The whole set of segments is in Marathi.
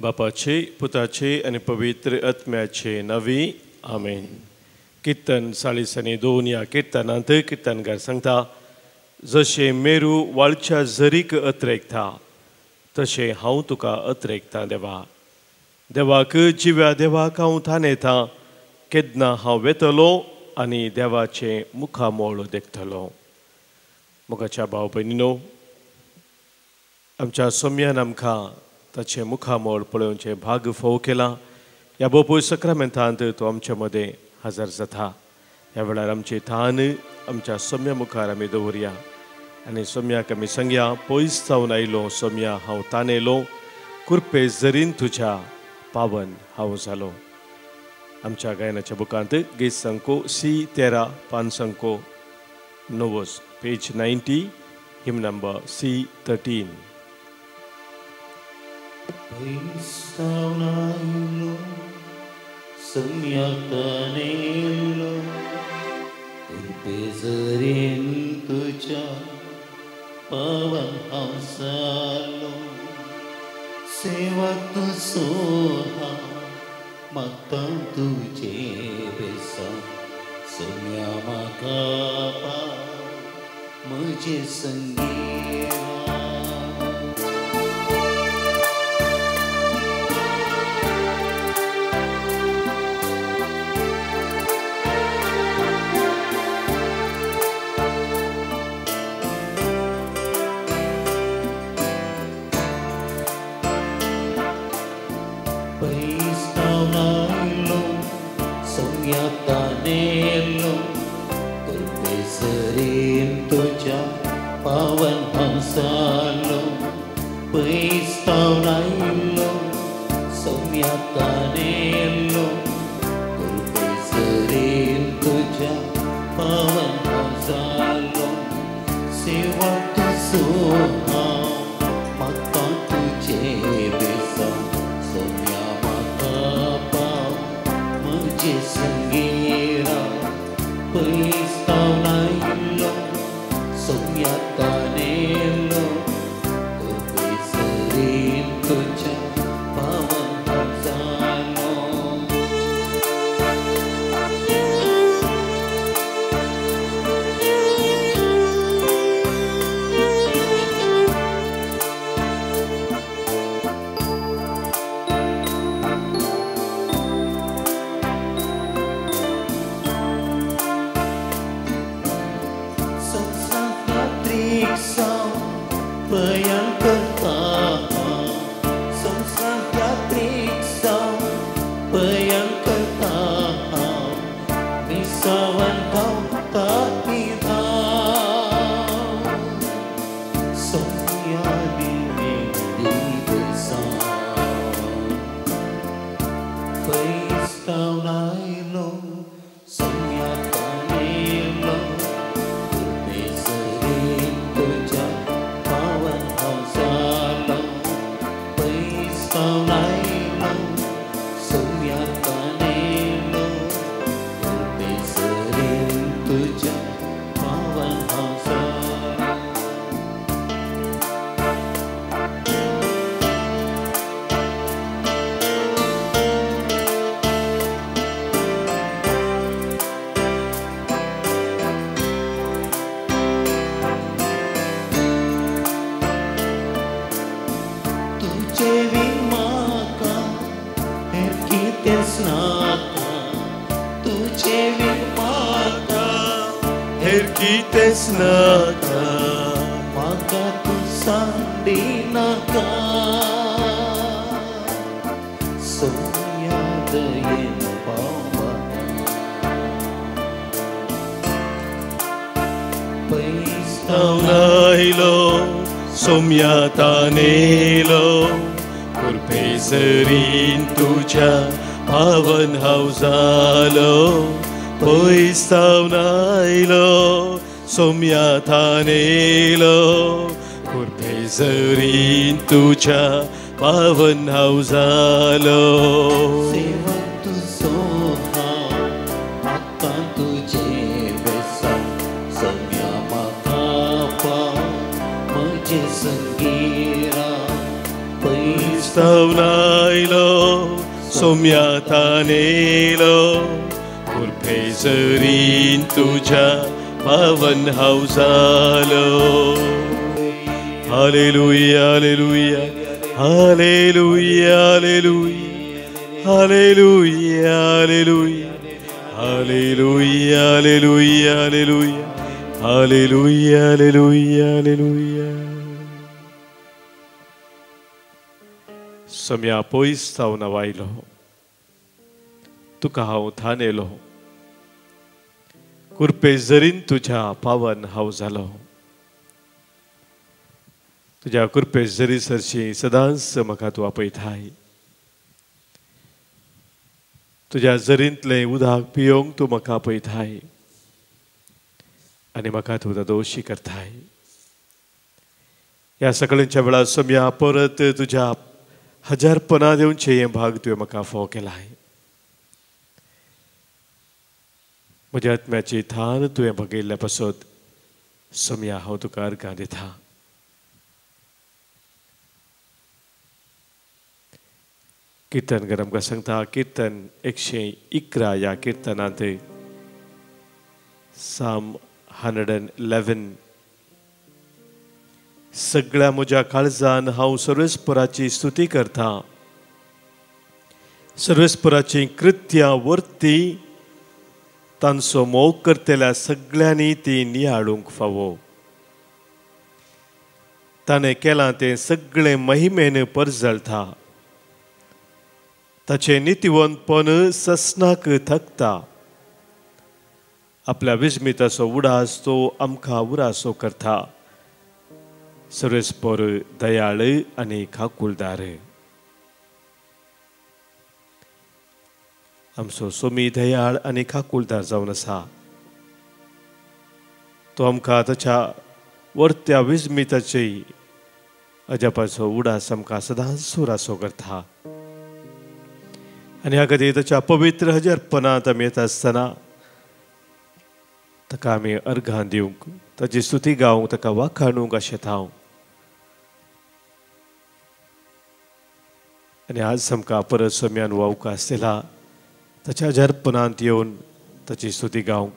बापाचे पुताचे आणि पवित्र आत्म्याचे नवी आमेन. कीर्तन 42 या कीर्तनांत कीर्तनकार सांगता, जशे मेरू वाळच्या झरीक अत्रेकता तशे हांव तुका अत्रेकता देवा. देवाक जिव्या देवाक हांव थानेता, केदना हांव वेतलो आनी देवाचे मुखामोळ देखतलो. मोगाच्या भाव भयणीनो, आमच्या सोम्यान आमकां ताचे मुखामोळ पळोवचे भाग फोव केला. ह्या बोपूय सक्रामेंतांत तो आमचे मदें हजर जाता. ह्या वेळार आमची थान आमच्या सोम्या मुखार आमी दवरया आनी सोम्याक आमी सांगया, पयस जावन आयलो सोम्या हांव तानेलो, कुरपे झरीन तुज्या पावन हांव जालो. आमच्या गायनाच्या बुकांत गीत संको C13 पान संको 9 पेज 90 हिम number C13. Paistaunailu samyatanelu urpezarin tuja pavan hausalo sevat soha matan tuje besa samya makapa mujhe sangira. Tanelo kurpesarin tuja pawan hansalo paistaunailu somya tanelo kurpesarin tuja pawan hansalo sewatu soha mata tuje besa somya makapa mujhe sangira. Paistaunailu somya tanelo kurpesarin tuja pawan hansalo. Bayang kertah Samsang yatriksa Bayang kertah Misawan kau tak kita Somya dini di desa Paistaunailu somya tanelo kurpesarin tuja pawan hausalo paistaunailu somya tanelo kurpesarin tuja pawan hausalo. Tujevi maka herkite snaka Tujevi maka herkite snaka maka tu sandinaka somya dayen pawa Taunailu somya tanelo kurpesarin tuja pavan hausalo paistaunailu somya tanelo kurpesarin tuja pavan hausalo. Sewatu soha mata tuje besa somya makapa mujhe sangira. stavnailo somya tanelo kurpe zarin tuja pavan hausalo. Hallelujah, hallelujah, hallelujah, hallelujah, hallelujah, hallelujah, hallelujah, hallelujah, hallelujah, hallelujah, hallelujah, hallelujah. Samya pois tauna vailo, तुका हांव थानेलो कुरपे जरीन तुझ्या पावन हांव जालो. तुझ्या कुरपे जरी सरशी सदांच म्हाका तूं आपयताय. तुझ्या जरींतलें उदक पियोंक तूं म्हाका आपयताय आनी म्हाका तूं दोशी करताय. ह्या सगळ्यांच्या वेळार सोम्या परत तुझ्या हजारपणा देवचे हे भाग तुवें म्हाका फोव केलाय. म्हज्या आत्म्याची थान तुवें बगयल्ल्या पासत सोम्या हांव तुका अर्गां दिता. कीर्तन कर आमकां सांगता कीर्तन 111 ह्या कीर्तनांत Psalm 111 सगळ्या म्हज्या काळजान हांव सर्वेस्पराची स्तुती करता. सर्वेस्पराची कृत्यां वर्ती तांचो मोग करतल्या सगळ्यांनी ती नियाळूंक फावो. ताणें केलां तें सगळें महिमेन परजळटा. ताचें नितिवंतपण ससनाक थकता. आपल्या विस्मिताचो उडास तो आमकां उरासो करता. सर्वेस्पर दयाळ आनी खाकुलदार. आमचो सोमी दयाळ आनी खाकुलदार जावन आसा. तो आमकां ताच्या वर्त्या विस्मिताचे अजापाचो उडास आमकां सदांच सुरासो करता. आनी ह्या खातीर ताच्या पवित्र हजरपणांत आमी येता आसतना ताका आमी अर्घां दिवंक ताची स्तुती गावंक ताका वाखाणूंक अशें हांव. आनी आज आमकां परत सोम्यान वावूंक आसलेला ताच्या हजरपणांत येवन ताची स्तुती गावंक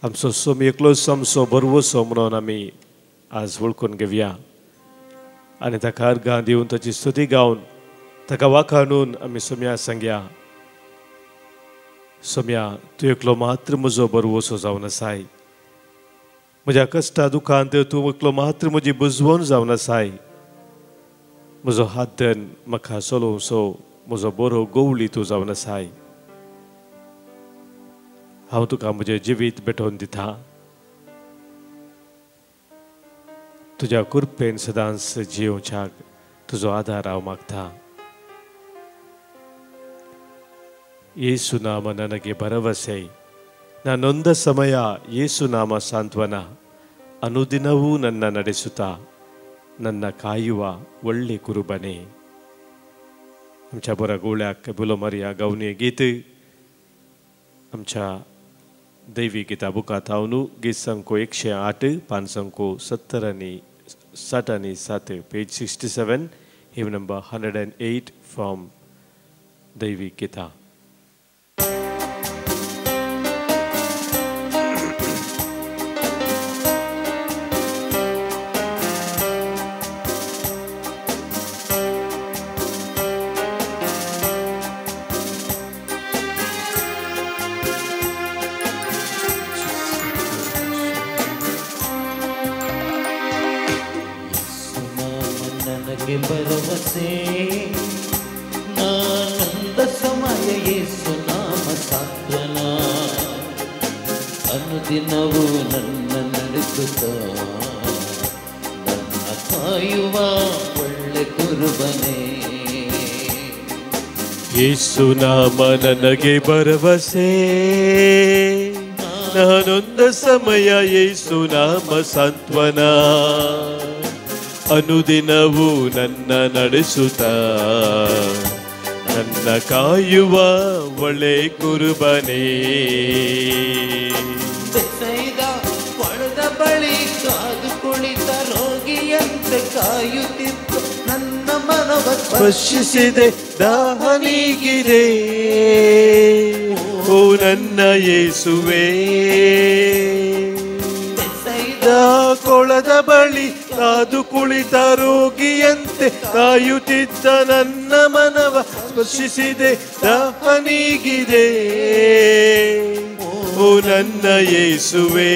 आमचो सोमी एकलोच आमचो बरवसो म्हणून आमी आज वळखून घेवया. आनी ताका अर्घां दिवन ताची स्तुती गावन ताका वाखाणून आमी सोम्या सांगया सोम्या तूं एकलो मात्र म्हजो बरवसो जावन आसाय. म्हज्या कश्टा दुखांत तूं एकलो मात्र म्हजी बुजवण जावन आसाय. म्हजो हातन म्हाका चलोवचो म्हजो बरो गवळी तूं जावन आसाय. हांव तुका म्हजें जिवीत भेटोवन दिता. तुज्या कुरपेन सदांच जियोवच्याक तुजो आदार हांव मागता. ಯೇಸು ನಾಮ ನನಗೆ ಭರವಸೆ, ನಾನೊಂದ ಸಮಯ ಯೇಸು ನಾಮ ಸಾಂತ್ವನ, ಅನುದಿನವೂ ನನ್ನ ನಡೆಸುತ್ತಾ ನನ್ನ ಕಾಯುವ ಒಳ್ಳೆ ಕುರುಬನೇ. आमच्या बऱ्या गोळ्याक बुलो मारया गावनी गीत आमच्या दैवी गिता बुकांत हांव न्हू गीत संख्या 108 पान संख्या 70 आनी 60 आनी 7 पेज 67 hymn number 108 from दैवी गिता. ಭರವಸೆ ನಾನೊಂದ ಸಮಯ ಯೇಸು ನಾಮ ಸಾಂತ್ವನ, ಅನುದಿನವೂ ನನ್ನ ನಡೆಸುತ್ತಾ ನನ್ನ ಕಾಯುವ ಒಳ್ಳೆ ಕುರುಬನೇ. ಯೇಸು ನಾಮ ನನಗೆ ಭರವಸೆ, ನಾನೊಂದ ಸಮಯ ಯೇಸು ನಾಮ ಸಾಂತ್ವನ, ಅನುದಿನವೂ ನನ್ನ ನಡೆಸುತ್ತಾ ನನ್ನ ಕಾಯುವ ಒಳ್ಳೆ ಕುರುಬನೇ. ಬೆಸೈದ ಕೊಳದ ಬಳಿ ಕಾದು ಕುಳಿತ ರೋಗಿಯಂತೆ ಕಾಯುತ್ತಿದ್ದ ಕಾಯುತ್ತಿದ್ದ ನನ್ನ ಮನವ ಸ್ಪರ್ಶಿಸಿದೆ ದಾಹ ನೀಗಿದೆ ಓ ನನ್ನ ಯೇಸುವೇ ಕೊಳದ ಬಳಿ ಕಾದು ಕುಳಿತ ರೋಗಿಯಂತೆ ಕಾಯುತ್ತಿದ್ದ ನನ್ನ ಮನವ ಸ್ಪರ್ಶಿಸಿದೆ ದಾಹ ನೀಗಿದೆ ಓ ನನ್ನ ಯೇಸುವೇ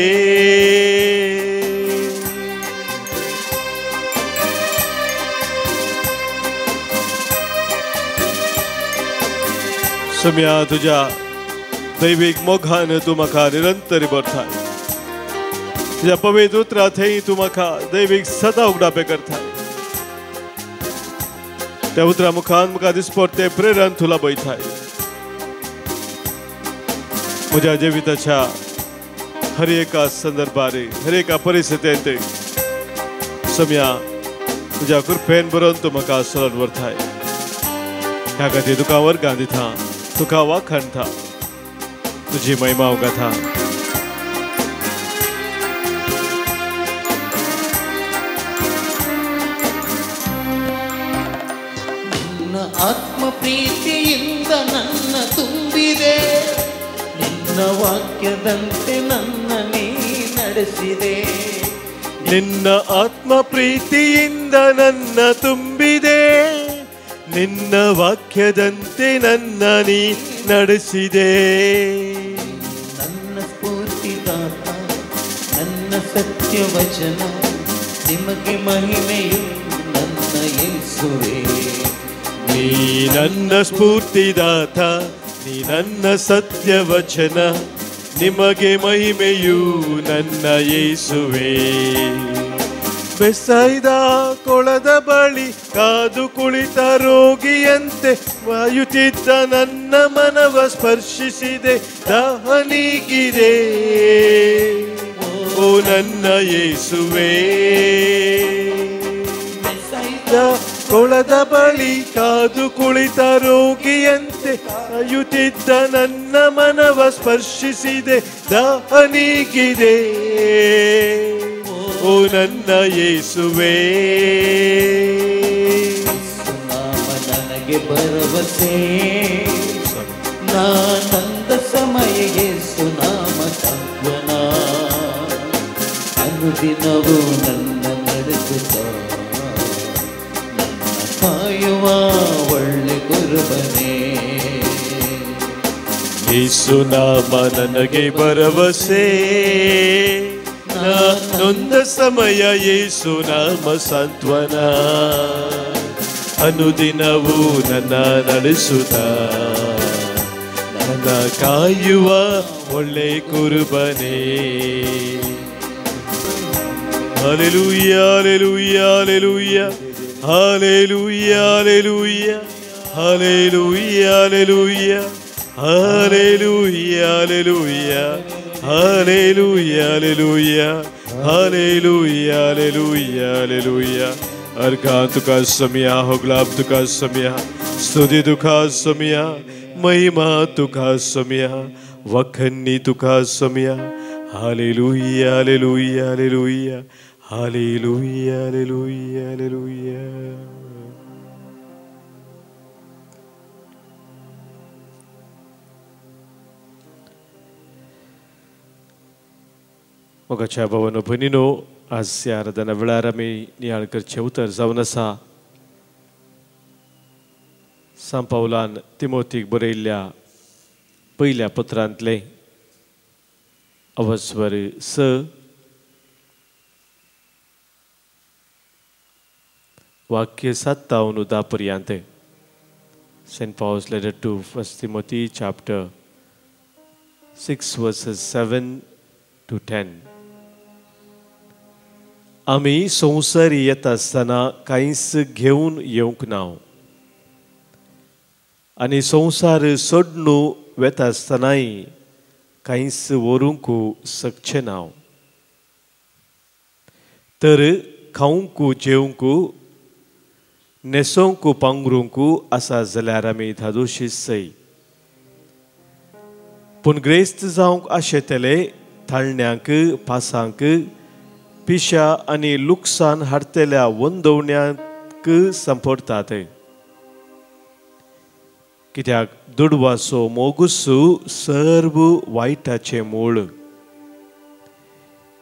सम्या तुझ्या दैविक मोगानं तू म्हाका निरंतर भरताय तुझ्या पवित्र उतरांतय तू म्हाका दैविक सदां उगडापे करताय त्या उतरा मुखान म्हाका दिसपट्टे प्रेरण तुला बैठाय म्हज्या जिविताच्या हर एका संदर्भार हर एका परिस्थितींत सम्या तुझ्या कृपेन बरोवन तू म्हाका चलोवन व्हरताय ह्या खातीर तुका वर्गां दिता तुका वाखणता तुझी महिमा गाथा ನಿನ್ನ ಆತ್ಮ ಪ್ರೀತಿಯಿಂದ ನನ್ನ ತುಂಬಿದೆ ನಿನ್ನ ವಾಕ್ಯದಂತೆ ನನ್ನ ನೀ ನಡೆಸಿದೆ ನಿನ್ನ ಆತ್ಮ ಪ್ರೀತಿಯಿಂದ ನನ್ನ ತುಂಬಿದೆ ನಿನ್ನ ವಾಕ್ಯದಂತೆ ನನ್ನ ನೀ ನಡೆಸಿದೆ ನನ್ನ ಸ್ಫೂರ್ತಿದಾತ ನನ್ನ ಸತ್ಯ ವಚನ ನಿಮಗೆ ಮಹಿಮೆಯು ನನ್ನ ಯೇಸುವೇ ನೀ ನನ್ನ ಸ್ಫೂರ್ತಿದಾತ ನೀ ನನ್ನ ಸತ್ಯ ವಚನ ನಿಮಗೆ ಮಹಿಮೆಯು ನನ್ನ ಯೇಸುವೇ ಬೆಸೈದ ಕೊಳದ ಬಳಿ ಕಾದು ಕುಳಿತ ರೋಗಿಯಂತೆ ವಾಯುತ್ತಿದ್ದ ನನ್ನ ಮನವ ಸ್ಪರ್ಶಿಸಿದೆ ದಾಹ ನೀಗಿದೆ ಓ ನನ್ನ ಯೇಸುವೇ ಕೊಳದ ಬಳಿ ಕಾದು ಕುಳಿತ ರೋಗಿಯಂತೆ ವಾಯುತ್ತಿದ್ದ ನನ್ನ ಮನವ ಸ್ಪರ್ಶಿಸಿದೆ ದಾಹ ನೀಗಿದೆ ಓ ನನ್ನ ಯೇಸುವೇ ನಾಮ ನನಗೆ ಭರವಸೆ ನಾನಂದ ಸಮಯ ಯೇಸು ನಾಮ ಸಾಂತ್ವನ ಅನುದಿನವೂ ನನ್ನ ನಡೆಸುತ್ತ ನನ್ನ ಕಾಯುವ ಒಳ್ಳೆ ಕುರುಬನೇ ಯೇಸು ನಾಮ ನನಗೆ ಭರವಸೆ ನೊಂದ ಸಮಯ ಯೇಸು ನಾಮ ಸಾಂತ್ವನ ಅನುದಿನವೂ ನನ್ನ ನಡೆಸುತ್ತ ನನ್ನ ಕಾಯುವ ಒಳ್ಳೆ ಕುರುಬನೇ hallelujah hallelujah hallelujah hallelujah hallelujah hallelujah hallelujah hallelujah Hallelujah, hallelujah, hallelujah, hallelujah, hallelujah. Arkan tuka samya, hoglab tuka samya, studi tuka samya, mahima tuka samya, vakhanni tuka samya. Hallelujah, hallelujah, hallelujah, hallelujah, hallelujah, hallelujah. मोगाच्या भावानो भयणीनो आज ह्या आराधना वेळार आमी नियाळ करचे उतर जावन आसा सांत पावलान तिमोथीक बरयल्ल्या पयल्या पत्रांतले अवस्वर 6 वाक्य 7 वन 10 पर्यंत St. Paul's letter to 1 Timothy chapter 6 verses 7 to 10. आम्ही संसार येत असताना काहीच घेऊन येऊक नाव आणि संसार सोडणू वेत असतानाही काहीच वरूंक सकचे नाव तर खाऊंक जेवंक नेसोंक पांगरूंक असा जाल्यार आमी धादोशीच सई पूण ग्रेस्त जावंक आशेतले थाळण्यांक पासांक पिशा आनी लुकसाण हाडटल्या वंदवण्यांक संपडतात. कित्याक दुडवाचो मोगूस सर्व वायटाचे मूळ.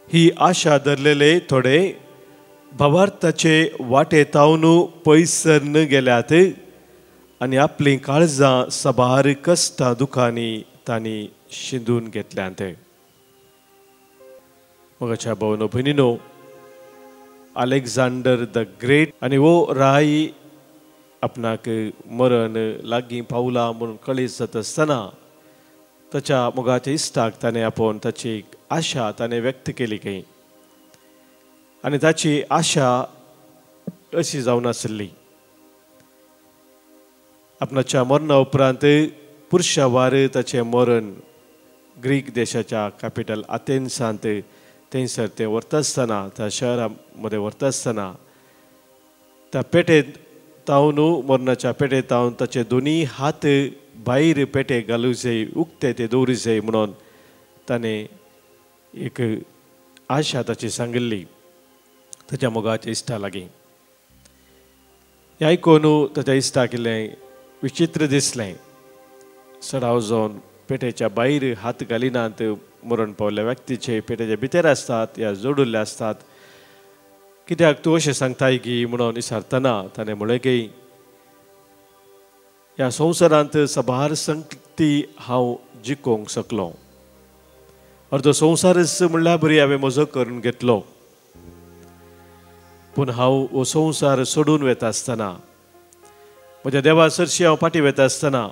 ही आशा धरलेले थोडे भावार्थाचे वाटेतावन पयसर न गेल्यात आनी आपली काळजां सबार कश्टां दुखांनी तांणी शिंदून घेतल्यांत. मोगाच्या भावनो भयणीनो, अलेक्झांडर द ग्रेट आनी वो राय आपणाक मरण लागीं पावला म्हणून कळीत जाता आसतना ताच्या मोगाच्या इश्टाक ताणें आपोवन ताची आशा ताणें व्यक्त केली खंय. आनी ताची आशा अशी जावन आसली. आपणाच्या मरणा उपरांत पुरुषावार ताचें मरण ग्रीक देशाच्या कॅपिटल अथेन्सांत थंयसर ते व्हरता आसतना, त्या शहरा मदें व्हरता आसतना त्या पेटेंत तावन मरणाच्या पेटेंत तावन ताचे दोनी हात भायर पेटे घालूं जाय, उक्ते ते दवरूं जाय म्हणून ताणें एक आशा ताची सांगिल्ली ताच्या मोगाच्या इश्टा लागीं. हें आयकून ताच्या इश्टाक इल्लें विचित्र दिसलें. सडाव जावन पेटेच्या भायर हात घालिनात मरण पावल्या व्यक्तीचे पेटेच्या भितर आसतात या जोडुल्ले आसतात. कित्याक तूं अशें सांगताय की म्हणून विचारतना ताणें म्हळें की ह्या संवसारांत सबार संकटी हांव जिखोवंक शकलो. अर्दो संवसारच म्हणल्यार बरी हांवें म्हजो करून घेतलो. पूण हांव हो संवसार सोडून वता आसतना, म्हज्या देवा सरशी हांव फाटीं वता आसतना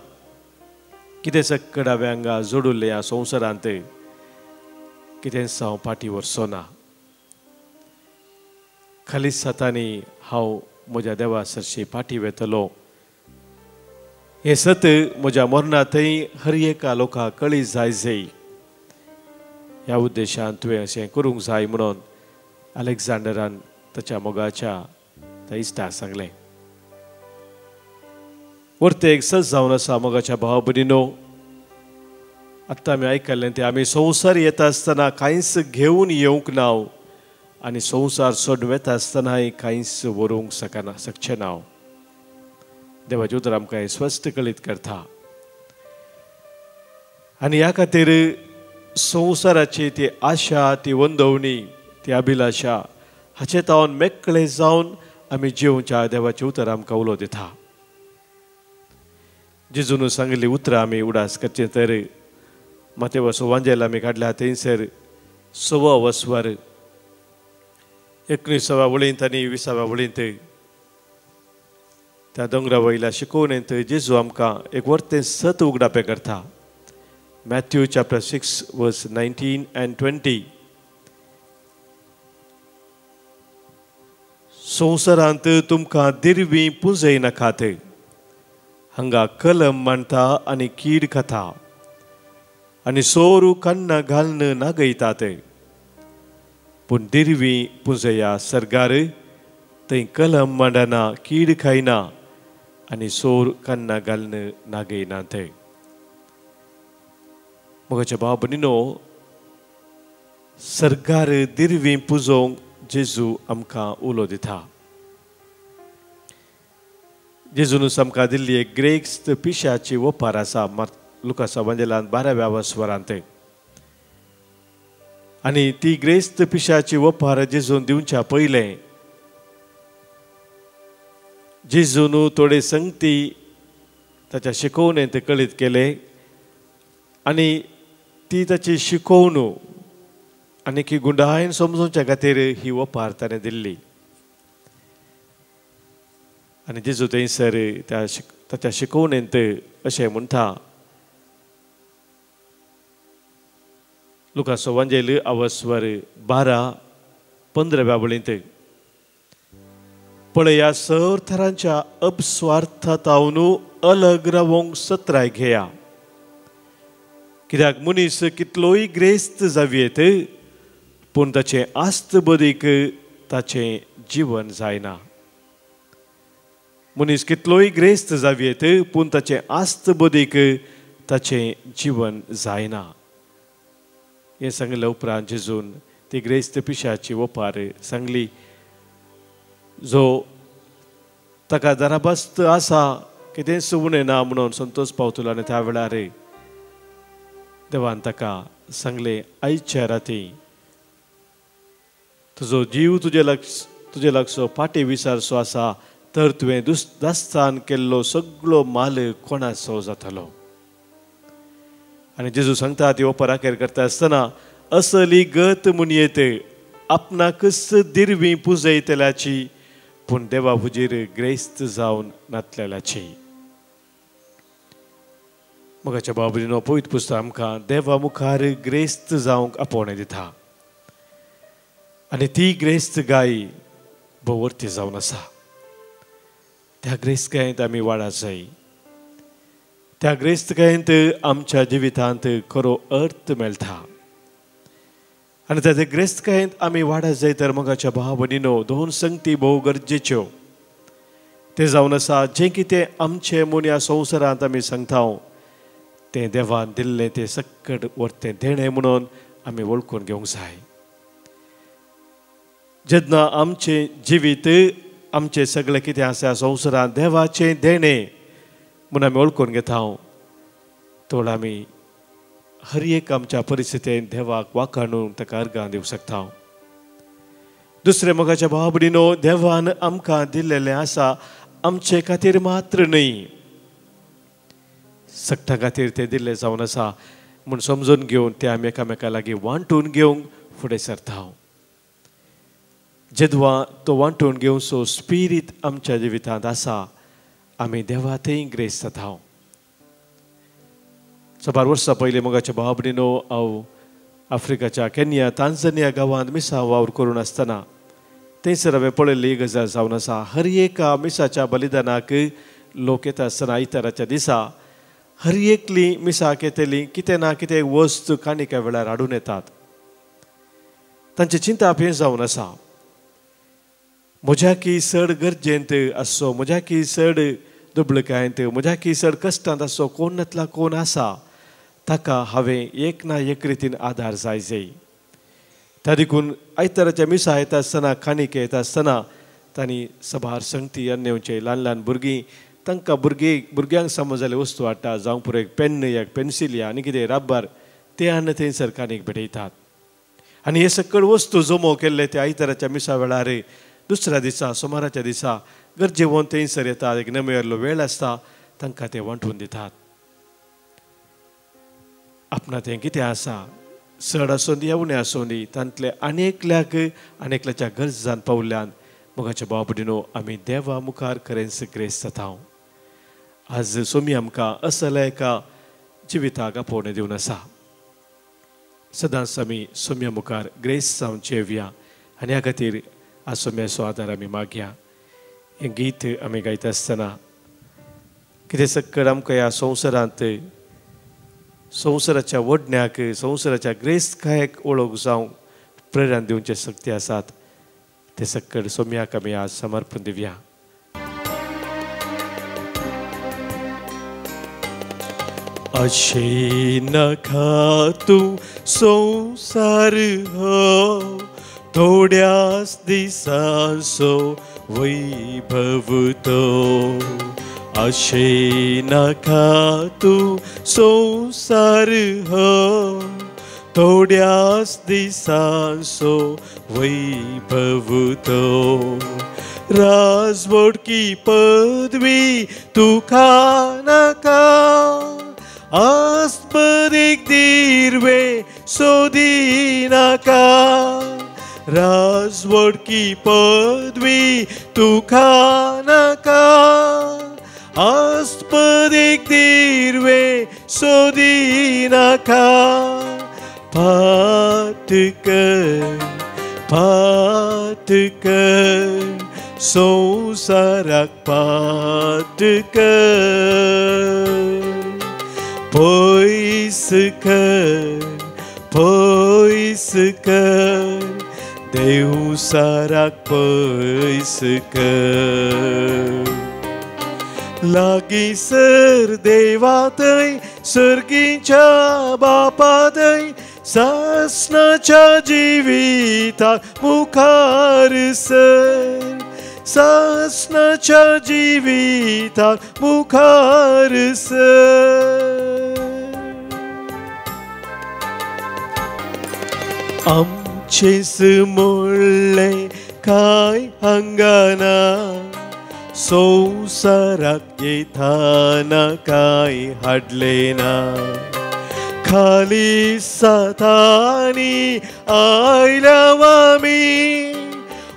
कितें सक्कड हांवें हांगा जोडुल्लें ह्या संवसारांत कितेंच हांव फाटीं व्हरचो ना. खालीच हातांनी हांव म्हज्या देवा सरशी फाटीं वेतलो. हें सत म्हज्या मरणा थंय हर एका लोकांक कळी जाय ह्या उद्देशान तुवें अशें करूंक जाय म्हणून अलेक्झांडरान ताच्या मोगाच्या त्या इश्टाक सांगलें. वर्तेक सज जावन आसा मोगाच्या भावा भयणीनो. आतां आमी आयकल्लें तें आमी संवसार येता आसतना कांयच घेवन येवंक ना आनी संवसार सोडून वेता आसतनाय कांयच व्हरूंक शकचे ना. देवाचें उतर आमकां हें स्पश्ट कळीत करता. आनी ह्या खातीर संवसाराची ती आशा, ती वंदवणी, ती अभिलाशा हाचे तावन मेकळे जावन आमी जिवच्या देवाचें उतर आमकां उलो दिता. जेजून सांगिल्ली उतरां आमी उडास करचें तर मातेवाचो वांजेल आमी काडल्या थंयसर 6 वस्वार 19व्या वळींत आनी 20व्या वळींत त्या दोंगरा वयल्या शिकोवणेंत जेजू आमकां एक वर्तें सत उगडापें करता. Matthew chapter 6 verse 19 and 20. संवसारांत तुमकां दिरवीं पुंजय नाकात. हांगा कलम मांडटा आनी कीड खाता आनी सोरू कन्ना घालन नागयतात. पूण दिरवीं पुंजया सर्गार, थंय कलम मांडना, कीड खायना आनी सोर कन्ना घालन नागयनात. मोगाच्या भाव भयणीनो, सर्गार दिरवीं पुजोवंक जेजू आमकां उलो दिता. जेजूनच आमकां दिल्ली एक ग्रेस्त पिशाची वपार आसा लुकासा वांजेलांत 12व्या वस्वारांत. आनी ती ग्रेस्त पिशाची वपार जेजून दिवच्या पयलें जेजून थोडे संगती ताच्या शिकोवणेंत कळीत केले आनी ती ताची शिकोवन आनी की गुंडायन समजूच्या खातीर ही वपार ताणें दिल्ली. आनी जेजू थंयसर ताच्या शिकोवणेंत अशें म्हणटा. लुकाचो वांजेल अवस्वर 12-15व्या वळींत. पळया, सर थरांच्या अपस्वार्थातावन अलग रावंक सत्राय घेया. कित्याक मनीस कितलोय ग्रेस्त जावयेत पूण ताचें आस्त बदीक ताचें जीवन जायना. मनीस कितलोय ग्रेस्त जावयेत पूण ताचें आस्त बदीक ताचें जीवन जायना. हें सांगले उपरांत जेजून ती ग्रेस्त पिशाची ओपार सांगली जो ताका जराबस्त आसा कितेंच उणें ना म्हणून संतोष पावतलो आनी त्या वेळार देवान ताका सांगले आयच्या राती तुजो जीव तुजे लागसो पाटी विसारसो आसा तर तुवें दास्तान केल्लो सगळो माल कोणाचो जातलो आनी जेजू सांगता ती ओपराकेर करता आसतना असली गत मुनयेत आपणाकच दिरवी पुजयतल्याची पूण देवा हुजीर ग्रेस्त जावन नातलेल्याची मोगाच्या बाबरीनो पवित्र पुस्तक आमकां देवा मुखार ग्रेस्त जावंक आपोवणें दिता आनी ती ग्रेस्त गाय भोवर्ती जावन आसा त्या ग्रेस्तकायेंत आमी वाडा जाय त्या ग्रेस्तकायेंत आमच्या जिवितांत खरो अर्थ मेळटा आनी त्या ग्रेस्तकायेंत आमी वाडा जाय तर मोगाच्या भाव भयणीनो दोन संगती भोव गरजेच्यो ते जावन आसा जें कितें आमचें म्हूण ह्या संवसारांत आमी सांगता तें देवान दिल्लें तें सक्कड व्हरतें देणें म्हणून आमी वळखून घेवंक जाय जेन्ना आमचें जिवीत आमचें सगळें कितें आसा संवसारांत देवाचें देणें म्हूण आमी वळखून घेता तोड आमी हर एक आमच्या परिस्थितीन देवाक वाखाणून ताका अर्गां दिवंक शकता दुसरें मोगाच्या भाव भयणीनो देवान आमकां दिल्लेलें आसा आमचे खातीर मात्र न्हय सगळ्या खातीर तें दिल्लें जावन आसा म्हूण समजून घेवन तें आमी एकामेका लागीं वांटून घेवंक फुडें सरता जेदवा तो वांटून घेवंक सो स्पिरीट आमच्या जिवितांत आसा आमी देवातय ग्रेस्त जाता 4 वर्सां पयलीं मोगाच्या भाव भयणीनो हांव आफ्रिकाच्या केन्या तांझानिया गांवांत मिसा वावर करून आसतना थंयसर हांवें पळयल्ली गजाल जावन आसा हर एका मिसाच्या बलिदानाक लोक येता आसतना आयताराच्या दिसा हर एकली मिसाक येतली कितें ना कितें वस्त काणिक्या वेळार हाडून येतात तांची चिंता हें जावन आसा म्हज्या की चड गरजेंत आसो म्हज्या की चड दुबळकायेंत म्हज्या की चड कश्टांत आसो कोण नातला कोण आसा ताका हांवें एक ना एक रितीन आदार जाय त्या देखून आयताराच्या मिसा येता आसतना काणिके येता आसतना तांणी सभार संगती अन्यवचे ल्हान ल्हान भुरगीं तांकां भुरग्यांक समजले वस्तू हाडटा जावं पुरो एक पेन एक पेन्सिल या आनी कितें रब्बर ते हाडून थंयसर काणीक भेटयतात आनी हे सकळ वस्तू जमो केल्ले ते आयताराच्या मिसा वेळार दुसऱ्या दिसा सोमाराच्या दिसा गरजेवून थंयसर येतात एक नमेरलो वेळ आसता तांकां ते वांटून दितात आपणा तें कितें आसा चड आसूं दी उणें आसूं दी तांतले आनेकल्याच्या गरजान पावल्ल्यान मोगाच्या भाव भयणीनो आमी देवा मुखार खरेंच ग्रेस्त जाता आज सोमी आमकां असल्या एका जिविताक आपोवणें दिवन आसा सदांच आमी सोम्या मुखार ग्रेस्त जावन जेवया आनी ह्या खातीर आज सोम्याचो आदार आमी मागया हें गीत आमी गायता आसतना कितें सक्कड आमकां ह्या संवसारांत संवसाराच्या वडण्याक संवसाराच्या ग्रेस्तकायेक वळख जावंक प्रेरण दिवचे शक्ती आसात ते सक्कड सोम्याक आमी आज समर्पण दिवया अशें नाका तूं संवसार हो थोड्याच दिसांचो वैभव तो अशें नाका तूं संवसार हो थोड्याच दिसांचो वैभव तो राजवडकी पदवी तुका नाका आस्पदीक दिर्वे सोदी नाका राजवडकी पदवी तुका नाका आस्पदीक दिर्वे सोदी नाका पाट कर संवसाराक पाट कर पयस कर देवसाराक पयस कर लागींसर देवा थंय सर्गीच्या बापा थंय सासनाच्या जिविताक मुखार सर सासनाच्या जिविताक मुखार सर आमचेच मोडले काय हंगाना संसाराक येताना काय हाडले ना खाली सातानी आयल्याव आमी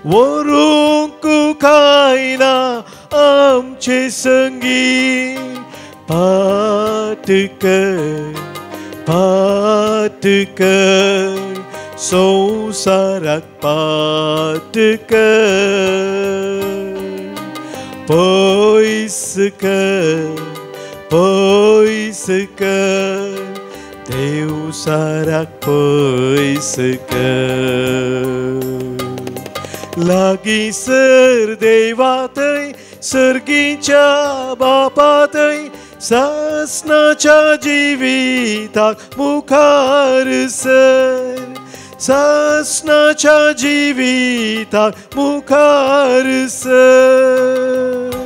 वरूंक काय ना आमचे संगी पाटकर संसाराक पाटकर पयस कर देव साराक पयस कर लागींसर देवा थंय सर्गीच्या बापा थंय सासनाच्या जिविताक मुखार सर सासनाच्या जिविताक मुखार सर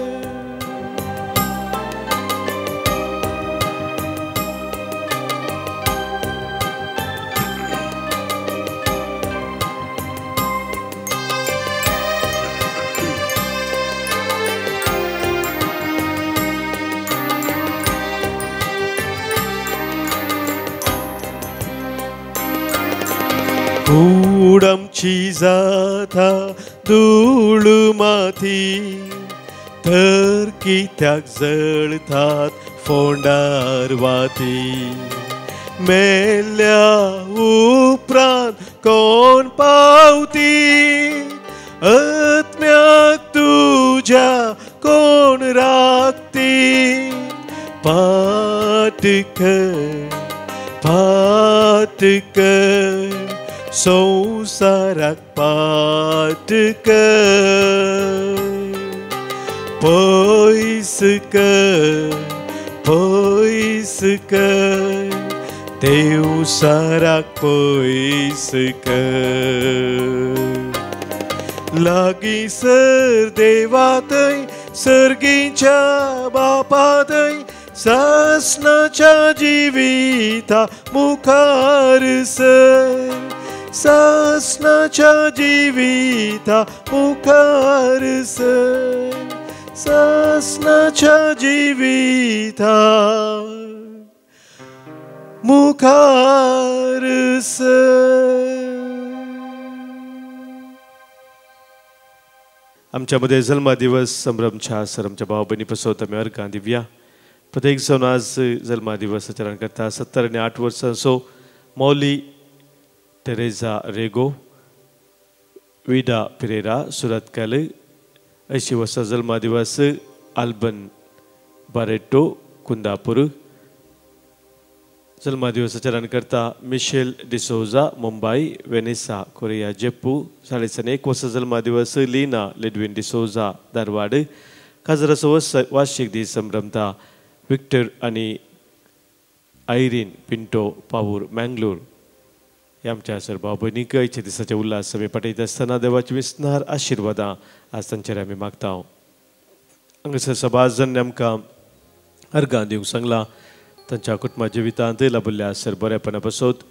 आमची जाता धूळ माती तर कित्याक जळतात फोंडार वाती मेल्या उपरांत कोण पावती आत्म्याक तुज्या कोण राखती पाटकर संसाराक पाटकर पयस कर देव साराक पयस कर लागींसर देवा थंय सर्गीच्या बापा थंय सासनाच्या जिविता मुखार सर सासनाच्या जिविता मुखार सर सासनाच्या जिविता मुखार सर आमच्यामध्ये जन्म दिवस संभ्रमच्या सर आमच्या भाव बहिणी पसवत आम्ही अर्घां दिवया प्रत्येक जण आज जन्म दिवस आचरण करता 70 आणि 8 वर्सांचो मौली तेरेजा रेगो विडा पिरेरा सुरतकल 80 वर्सां जल्मा दिवस आल्बन बारेटो कुंदापूर जल्मा दिवस आचरण करता मिशेल डिसोजा मुंबई वेनेसा कोरिया जेप्पू 1.5 वर्सां जल्मा दिवस लीना लिडविन डिसोजा धारवाड काजराचो वार्षिक दीस संभ्रमता विक्टर आणि आयरीन पिंटो पावूर मँगलोर हे आमच्या सर भाव भयणीक आयच्या दिसाचे उल्हास सभे पाठयता आसतना देवाची विस्नार आशिर्वादां आज तांचेर आमी मागता हांगासर सभास जण आमकां अर्घां दिवंक सांगला तांच्या कुटुंबा जिवितांत लाभिल्ल्या सर बरेपणा पासत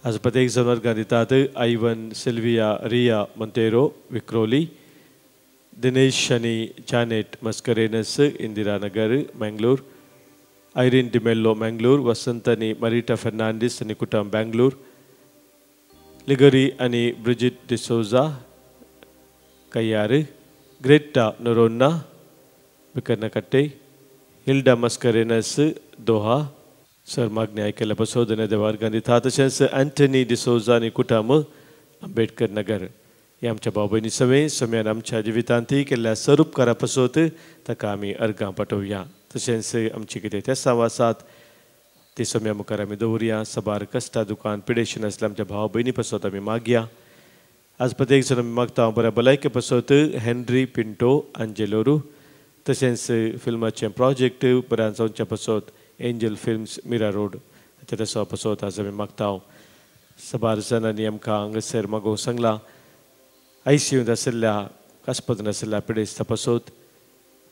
आज प्रत्येक जण अर्घां दितात आयवन सिल्विया रिया मोंतेरो विक्रोली दिनेश आणि जानेट मस्करेनस इंदिरानगर मँगलोर आयरीन डिमेल्लो मँगलोर वसंत आणि मरिटा फर्नांडीस आणि कुटुंब बँगलोर लिगरी आणि ब्रिजिट डिसोजा कयार ग्रेटा नोरोन्ना बिकर्नकट्टे हिल्डा मस्करेनस दोहा सर मागणी ऐकायला बसवदन देवार गांधी था तशेंच अँटनी डिसोजा आणि कुटुंब आंबेडकर नगर हे आमच्या भाव भयणी सवे सम्यान आमच्या जिवितांती केल्ल्या सर उपकारा पासत ताका आमी अर्घां पाठोवया तशेंच आमची कितें त्या सावासात ती सम्या मुखार आमी दवरया सबार कश्टा दुकान पिडेशन आसल्या आमच्या भाव भयणी पासत आमी मागया आज प्रत्येक जण आमी मागता बऱ्या भलायके पासत हेनरी पिंटो आंजेलोरू तशेंच फिल्माचें प्रोजेक्ट बऱ्यान जावच्या पासत एंजल फिल्म्स मिरा रोड ताच्या पासत आज आमी मागता साबार जाणांनी आमकां हांगासर मागोवंक सांगलां ICUंत आशिल्ल्या आस्पतालांत आशिल्ल्या पिडेस्त तपासत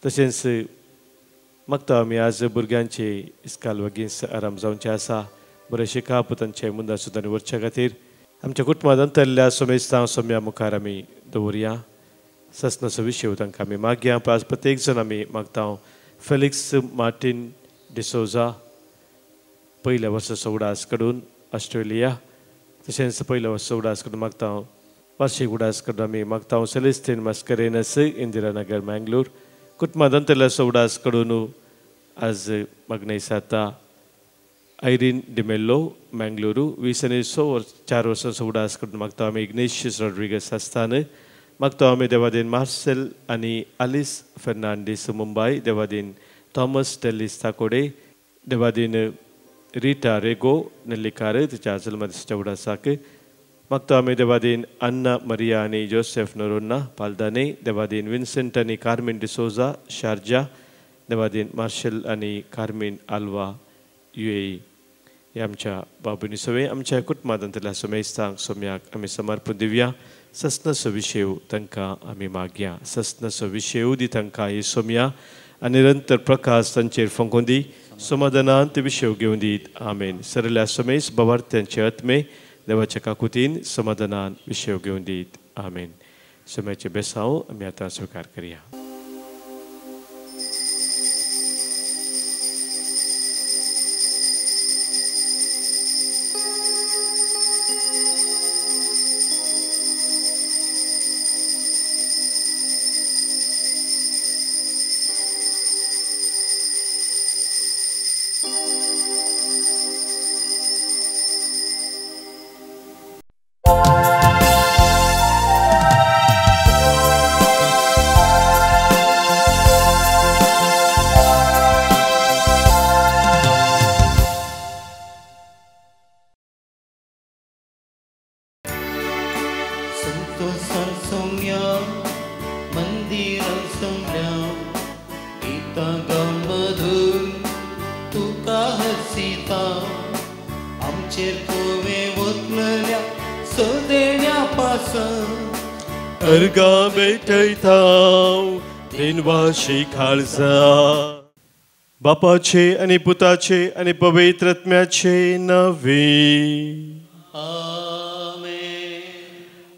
तशेंच मागता आमी आज भुरग्यांचे इस्काल वगीस आराम जावचे आसा बरें शिकाप तांचे मुंदा सुद्दां व्हरचे खातीर आमच्या कुटुंबांत अंतरल्या सोमेस्तांव सोम्या मुखार आमी दवरया सस्नाचो विशय तांकां आमी मागया आज प्रत्येक जण आमी मागता फेलिक्स मार्टीन डिसोजा पयल्या वर्साचो उडास कडून ऑस्ट्रेलिया तशेंच पयल्या वर्साचो उडास कडून मागता वार्षिक उडास कडून आमी मागता सेलेस्टीन मास्करेनस इंदिरानगर मंगळूर कुटुंबांत अंतरल्याचो उडास कडून आज मागणे जाता आयरीन डिमेल्लो मंगळूरू 20 आनी 4 वर्सांचो उडास कडून मागता आमी इग्नेशियस रॉड्रिगस आस्थान मागता आमी देवादीन मार्सेल आनी आलिस फेर्नांडीस मुंबय देवादीन थॉमस टेलिस ताकोडे देवादीन रिटा रेगो नेल्लिकार तिच्या जल्म दिसाच्या उडासाक मागता आमी देवादीन अन्ना मरिया आनी जोसेफ नोरोन्ना पालदाने देवादीन विन्सेंट आनी कार्मिन डिसोजा शारजा देवादीन मार्शल आनी कार्मिन आल्वा UAE हे आमच्या बाबूनी सवे आमच्या कुटुंबांतल्या सोमेस्तांक सोम्याक आमी समर्पण दिवया सस्नसो विशय तांकां आमी मागया सस्नसो विशय दी तांकां ही सोम्या आनी निरंतर प्रकाश तांचेर फुंकून दी समाधानांत विशय घेवन दीत आमेन सरल्या सोमेस भवार्थ्यांचे आत्मे देवाच्या काकुतीन समाधानान विशय घेवन दीत आमेन सोम्याचे बेसांव आमी आतां स्वीकार करया अर्गा बेटयताव दिनवाशी खालसा बापाचे आनी पुताचे आनी पवित्र आत्म्याचे नवे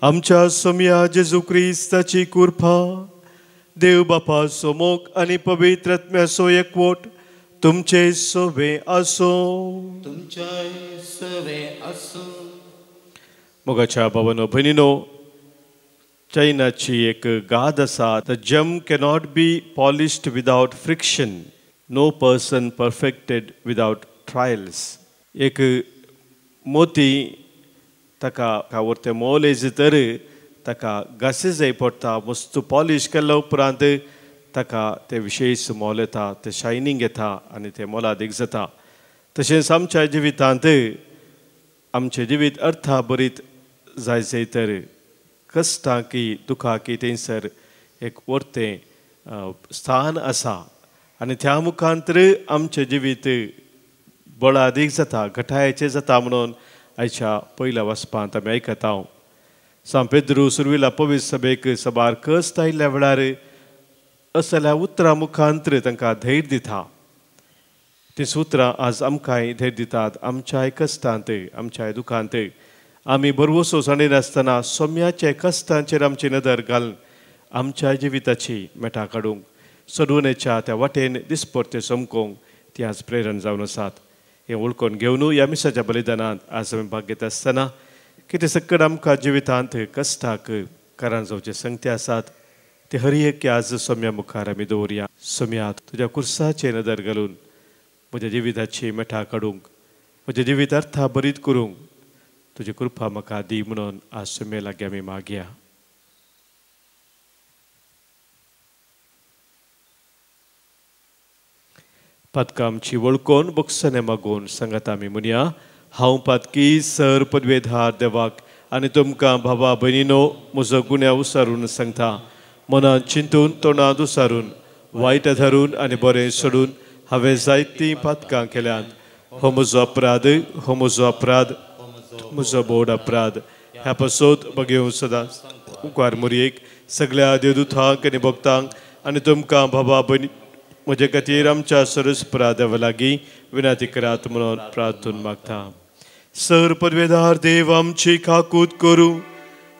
आमच्या सोम्या जेजू क्रिस्ताची कृपा देव बापाचो मोग आनी पवित्र आत्म्याचो एकवट तुमचे सवे आसो मोगाच्या भावानो भयणीनो चायनाची एक गाद आसा the gem cannot be polished without friction no person perfected without trials एक मोती ताका वरते मोलेज तर ताका घासे जाय पडटा मस्त पॉलिश केल्या उपरांत ताका ते विशेष मोल येता ते शायनींग येता आनी ते मोलादीक जाता तशेंच आमच्या जिवितांत आमचें जिवीत अर्था बरीत जायचे तर कष्टां की दुखां की थंयसर एक व्हरतें स्थान आसा आनी त्या मुखांतर आमचें जिवीत बळादीक जाता घटायेचें जाता म्हणून आयच्या पयल्या वचपांत आमी आयकता सांत पेद्रू सुरविला पवित्र सभेक सबार कश्ट आयिल्ल्या वेळार असल्या उतरां मुखांतर तांकां धैर्य दिता तीं उतरां आज आमकांय धैर्य दितात आमच्याय कश्टांत आमच्याय दुखांत आमी बरवसो जाणीनासतना सोम्याचे कश्टांचेर आमची नदर घालून आमच्या जिविताची मेटां काडूंक सडवणेच्या त्या वाटेन दिसपरते समकोंक ती आज प्रेरण जावन आसात हें वळखून घेवनूय ह्या मिसाच्या बलिदानांत आज आमी भाग घेत आसतना कितें सकट आमकां जिवितांत कश्टाक कारण जावचे संगती आसात ते हर एक आज सोम्या मुखार आमी दवरया सोम्या तुज्या कुर्साचेर नदर घालून म्हज्या जिविताची मेटां काडूंक म्हजें जिवीत अर्था बरीत करूंक तुजी कृपा म्हाका दी म्हणून आज सोम्या लागीं आमी मागया पदकां आमची वळखून बक्षणे मागून सांगात आमी म्हणया हांव पदकी सर पदवेधार देवाक आनी तुमकां भावा भयणीनो म्हजो गुन्या उसारून सांगता मनांत चिंतून तोंडांत उसारून वायट धरून आनी बरें सोडून हांवें जायतीं पदकां केल्यांत हो म्हजो अपराध म्हजो बोड अपराध ह्या पासोत बगेव सदांच उपकार मुरयेक सगळ्या देवदूतांक आनी भक्तांक आनी तुमकां बाबा बनी म्हजे खातीर आमच्या सरस्परा देवा लागीं विनंती करात म्हणून प्रार्थून मागता. सर पदवेदार देव आमची काकूत करूं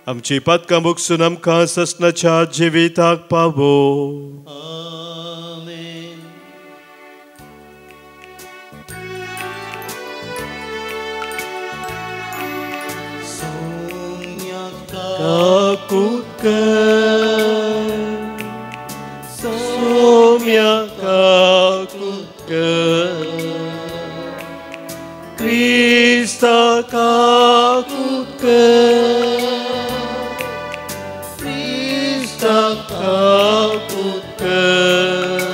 आमची पातकां बगसून आमकां ससनाच्या जिविताक पावो. आमेन. काकूत कर सोम्या काकूत कर क्रिस्ता काकूत कर क्रिस्ता काकूत कर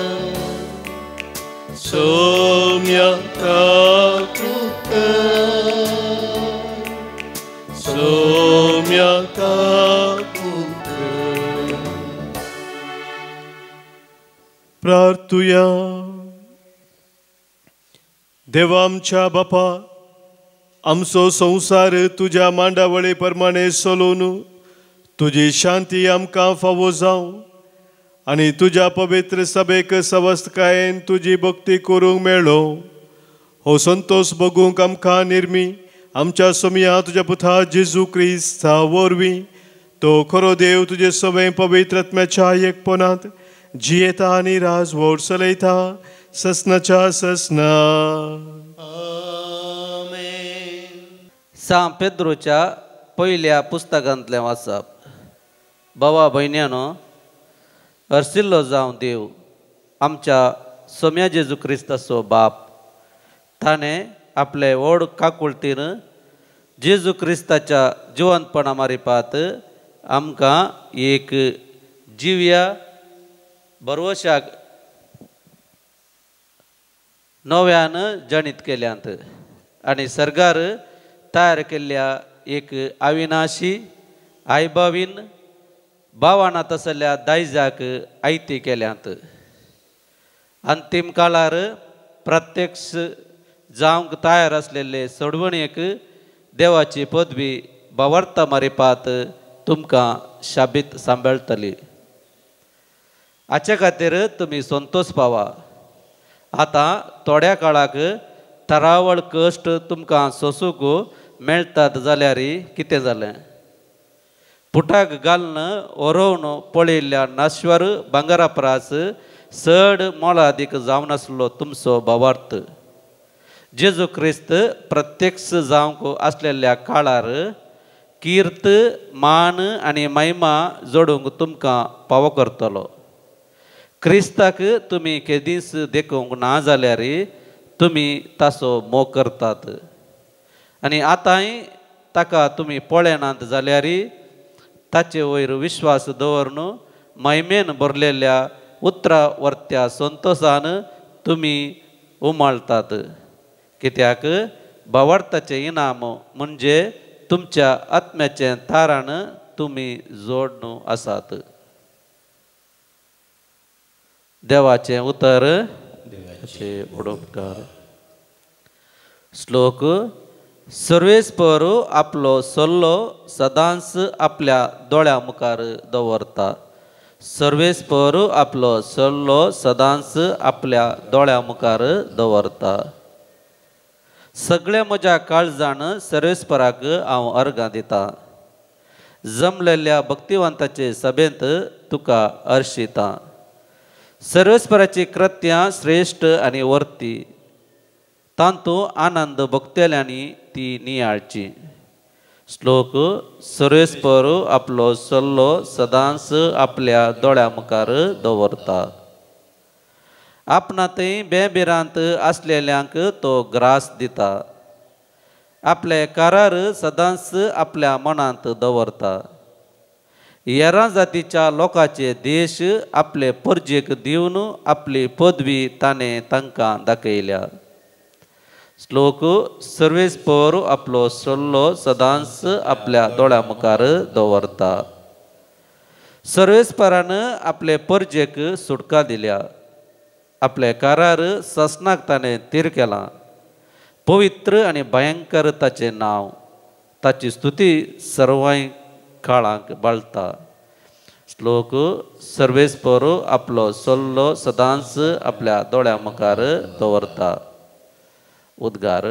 सोम्या काकूत कर सोम्या काकूत कर. प्रार्थुया. देवा आमच्या बापा आमचो संसार तुझ्या मांडावळे प्रमाणे चलोवन तुझी शांती आमकां फावो जावं आनी तुझ्या पवित्र सभेक सवस्तकायेन तुजी भक्ती करूंक मेळ्ळो. हो संतोष बगूंक आमकां निर्मी आमच्या सोमिया तुझ्या पुता जेजू क्रिस्ता वरवीं तो खरो देव तुजे सवय पवित्र आत्म्याच्या एकपणांत जियेता आनी राजवट चलयता ससनाच्या ससना. सा पेद्रोच्या पयल्या पुस्तकांतलें वाचप. भावा भयण्यानो, हरसिल्लो जावं देव आमच्या सोम्या जेजू क्रिस्ताचो बाप ताणें आपले व्हड काकुळटीन जेजू क्रिस्ताच्या जिवंतपणा मारिपात आमकां एक जिव्या भरवशाक नव्यान जणीत केल्यांत आनी सर्गार तयार केल्ल्या एक अविनाशी आयबावीन भावानात आसल्या दायजाक आयती केल्यांत. अंतीम काळार प्रत्यक्ष जावंक तयार आसलेले सोडवणेक देवाची पदवी बावर्ता मारिपात तुमकां शाबीत सांबाळटली. हाचे खातीर तुमी संतोष पावा. आतां थोड्या काळाक तरावळ कश्ट तुमकां सोसूंक मेळटात जाल्यार कितें जालें? पुटाक घालन ओरोवन पळयल्ल्या नाश्वर भांगरा प्रास चड मोलादीक जावन आसलो तुमचो भावार्थ. जेजू क्रिस्त प्रत्यक्ष जावंक आसलेल्या काळार कीर्त मान आनी महिमा जोडूंक तुमकां फावो करतलो. क्रिस्ताक तुमी केदीस देखूंक ना जाल्यार तुमी ताचो मोग करतात आनी आतांय ताका तुमी पळयनात जाल्यार ताचे वयर विश्वास दवरून महिमेन भरलेल्या उतरावर्त्या संतोशान तुमी उमाळतात. कित्याक भावार्थाचें इनाम म्हणजे तुमच्या आत्म्याचें तारण तुमी जोडून आसात. देवाचें उतर देवाचे उपकार. श्लोक. सर्वेस्पर आपलो सल्लो सदांच आपल्या दोळ्या मुखार दवरता. सर्वेस्पर आपलो सल्लो सदांच आपल्या दोळ्या मुखार दवरता. सगळ्या म्हज्या काळजान सर्वेस्पराक हांव अर्गां दितां. जमलेल्या भक्तिवंताचे सभेंत तुका हर्शितां. सर्वेस्पराची कृत्यां श्रेश्ठ आनी वर्ती. तांतूं आनंद भक्तेल्यांनी ती नियाळची. श्लोक. सर्वेस्पर आपलो सल्लो सदांच आपल्या दोळ्या मुखार दवरता. आपणातय बेबिरांत आसलेल्यांक तो ग्रास दिता. आपले कारार सदांच आपल्या मनांत दवरता. येरा जातीच्या लोकांचे देश आपले परजेक दिवन आपली पदवी ताणें तांकां दाखयल्या. श्लोक. सर्वेस्पर आपलो सल्लो सदांच आपल्या दोळ्या मुखार दवरता. सर्वेस्परान आपले परजेक सुटका दिल्या. आपले कारार ससनाक ताणें तीर केलां. पवित्र आनी भयंकर ताचें नांव. ताची स्तुती सर्वांय काळांक बाळता. श्लोक सर्वेस्पर आपलो सल्लो सदांच आपल्या दोळ्या मुखार दवरता. उद्गार.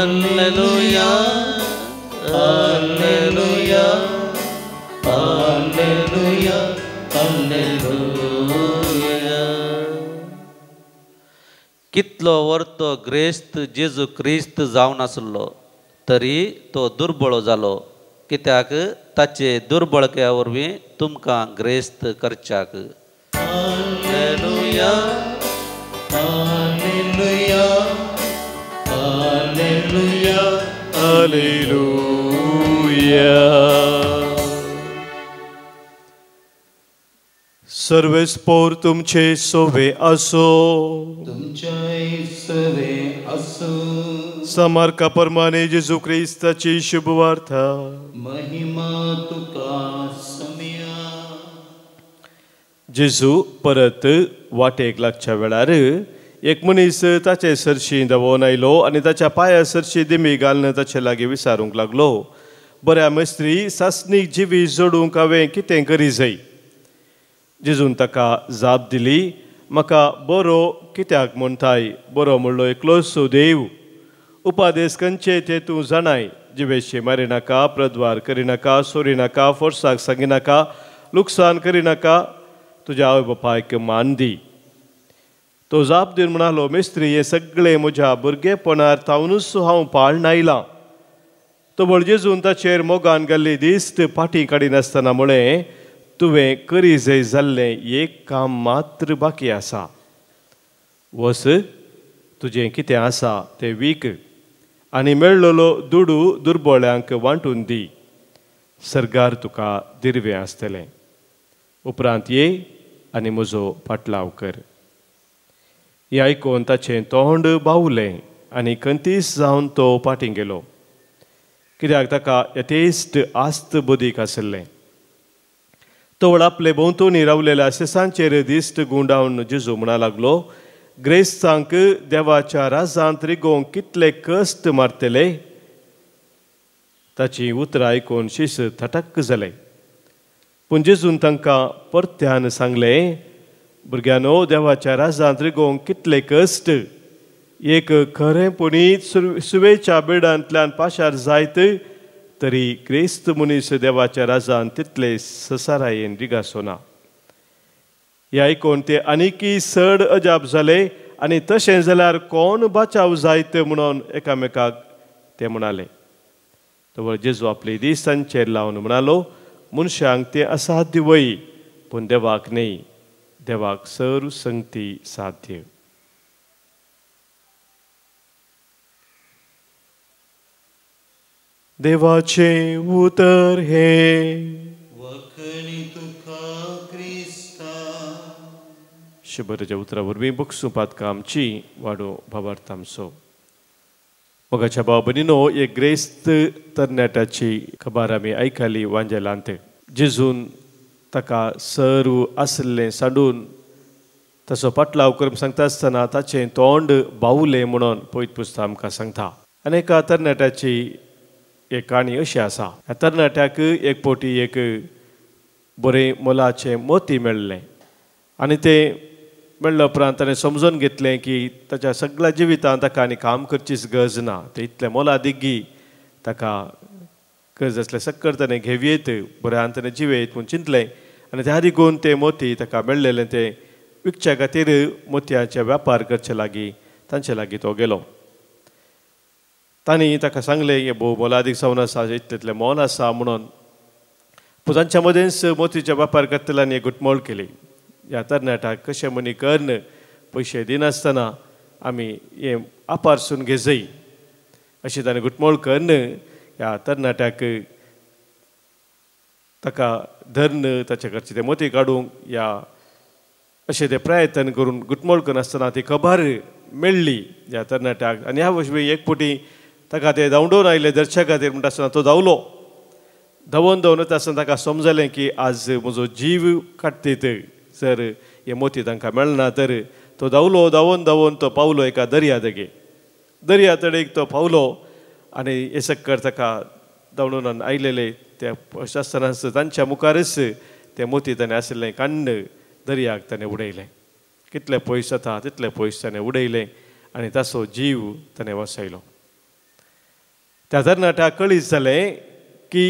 Alleluia, Alleluia, Alleluia, Alleluia. कितलो वर्तो ग्रेस्त जेजू क्रिस्त जावन आसलो तरी तो दुर्बळ जालो, कित्याक ताचे दुर्बळके वरवीं तुमकां ग्रेस्त करच्याक. Alleluia, Alleluia, Alleluia, Alleluia. सर्वेस्पोर तुमचे सोवे असो. तुमच्या सवे असो. समर्का परमाने जेजू क्रिस्ताची शुभवार्ता. महिमा तुका समया. जेजू परत वाटेक लागच्या वेळार एक मनीस ताचे सरशी देंवोन आयलो आनी ताच्या पांया सरशी दिमी घालून ताचे लागीं विचारूंक लागलो, बऱ्या मेस्त्री, सासणीक जिवी जोडूंक हांवें कितें करी जाय? जेजून ताका जाप दिली, म्हाका बरो कित्याक म्हणटाय? बरो म्हणलो एकलोसो देव. उपादेश खंयचे ते तूं जाणाय. जिवेशी मारिनाका, प्रद्वार करिनाका, सोरिनाका, फोर्साक सांगिनाका, लुकसाण करिनाका, तुज्या आवय बापायक मान दी. तो जाप दिवन म्हणालो, मेस्त्री, हे सगळें म्हज्या भुरगेपणार तावनूच हांव पाळून आयलां. तो म्हण जेजून ताचेर मोगान घाल्ली दिस्त फाटी काडिनासतना म्हळें, तुवें करी जाय जाल्लें एक काम मात्र बाकी आसा. वस, तुजें कितें आसा तें वीक आनी मेळ्ळलो दुडू दुर्बळ्यांक वांटून दी. सर्गार तुका दिर्वें आसतलें. उपरांत ये आनी म्हजो पाटलाव कर. हें आयकून ताचें तोंड बावलें आनी कंतीस जावन तो फाटीं गेलो, कित्याक ताका यथेश्ट आस्त बदीक आसलें. तो आपले भोंवतणी रावलेल्या शेसांचेर दिश्ट गुंडावन जेजू म्हणा लागलो, ग्रेस्तांक देवाच्या राजांत रिगोवंक कितले कश्ट मारतले? ताची उतरां आयकून शीस थटक जालें. पूण जेजून तांकां परत्यान सांगलें, भुरग्यानो, देवाच्या राजांत रिगोवंक कितले कश्ट एक खरेंपणी सुवेच्या बिडांतल्यान पाशार जायत तरी क्रिस्त मनीस देवाच्या राजांत तितले ससारायेन रिगासोना. हे आयकून ते आनीकी चड अजाप जाले आनी तशें जाल्यार कोण बाचाव जायत म्हणून एकामेकाक ते म्हणाले. तर जेजू आपले दीस तांचेर लावन म्हणालो, मनशांक ते असाध्य वय, पूण देवाक न्ही. देवाक सर्व संगती साध्य. देवाचे उतर हे वखणी तुका क्रिस्ता. शुभराच्या उतरा वरवीं बक्षुपातका आमची वाडो भावार्थांचो. मोगाच्या भाव भयणीनो, एक ग्रेस्त तरणाट्याची खबर आमी आयकली वांजेलांत. जेजून ताका सर्व आसलें सांडून ताचो पाटलाव करप सांगता आसतना ताचें तोंड बावलें म्हणून पयत पुस्तक आमकां सांगता. आनी एका तरणाट्याची एक काणी अशी आसा. ह्या तरणाट्याक एक पोटी एक बरें मोलाचें मोती मेळ्ळें आनी तें मेळ्ळे उपरांत ताणें समजून घेतलें की ताच्या सगळ्या जिवितांत ताका आनी काम करचीच गरज ना. तें इतलें मोला दिग्गी ताका गरज आसले सक्कर ताणें घेवयेत, बऱ्यान ताणें जिवेत म्हूण चिंतलें आनी त्या देखून तें मोती ताका मेळ्ळेलें तें विकच्या खातीर मोतयाचे वेपार करचे लागीं तांचे लागीं तो गेलो. तांणी ताका सांगलें, हें भोव मोलादीक जावन आसा, इतलें मोल आसा म्हणून. पूण तांच्या मदेंच मोतीचे वेपार करतल्यांनी एक घुटमळ केली. ह्या तरणाट्याक कशें मनी करन पयशे दिनासतना आमी हें आपारसून घे जाय अशी ताणें घुटमळ करन ह्या तरणाट्याक ताका धरन ताचे कडचे ते मोती काडूंक या अशें ते प्रयत्न करून घुटमळ करनासतना ती खबर मेळ्ळी ह्या तरणाट्याक. आनी ह्या वशवी एक फावटी ताका ते धांवडोवन आयले दर्शा खातीर म्हणटा आसतना तो धांवलो. धांवन धांवनच आसतना ताका समजलें की आज म्हजो जीव काडटीत जर हे मोती तांकां मेळना तर तो धांवलो धांवन धांवन तो पावलो एका दर्या देगेक. दर्या तडेक तो पावलो आनी हे सक्कर ताका धांवून आयलेले त्या आसतनाच तांच्या मुखारच ते मोती ताणें आशिल्लें काण्ण दर्याक ताणें उडयलें. कितले पयस जाता तितले पयस ताणें उडयलें आनी ताचो जीव ताणें वाचयलो. त्या तरणाट्याक कळीत जालें की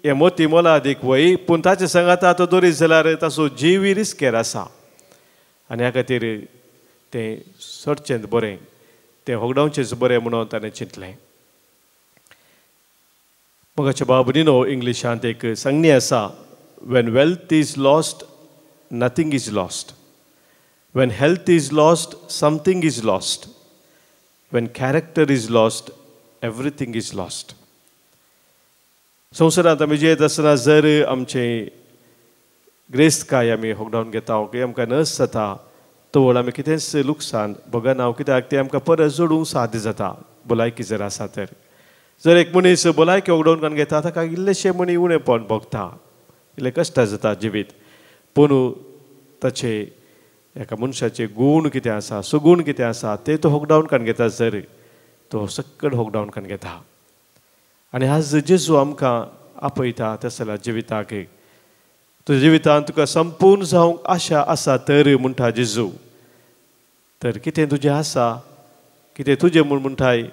हे मोती मोलादीक वय पूण ताचे सांगात तो दरीत जाल्यार ताचो जीवय रिस्केर आसा आनी ह्या खातीर तें सोडचेंच बरें, तें होगडावचेंच बरें म्हणून ताणें चिंतलें. मोगाच्या बाबनीनो इंग्लिशांत एक सांगणी आसा, Wien wealth is lost nothing is lost, Wien health is lost something is lost, Wien character is lost everything is lost. संवसारांत आमी जियेत आसतना जर आमचें ग्रेस्तकाय आमी होगडावन घेता की आमकां नस जाता तवळ आमी कितेंच लुकसाण भोगना कित्याक तें आमकां परत जोडूंक साध्य जाता. भलायकी जर आसा तर जर एक मनीस भलायकी होगडावन काडून घेता ताका इल्लेशें मणी उणेंपण भोगता, इल्लें कश्ट जाता जिवीत, पूण ताचे एका मनशाचे गूण कितें आसा सुगूण कितें आसा तें तो होगडावन काडून घेता जर तो सक्कड होगडावन काडून घेता. आनी आज जेजू आमकां आपयता तें जाल्यार जिविताक तुज्या जिवितांत तुका संपूर्ण जावंक आशा आसा तर म्हणटा जेजू, तर कितें तुजें आसा कितें तुजें म्हूण म्हणटाय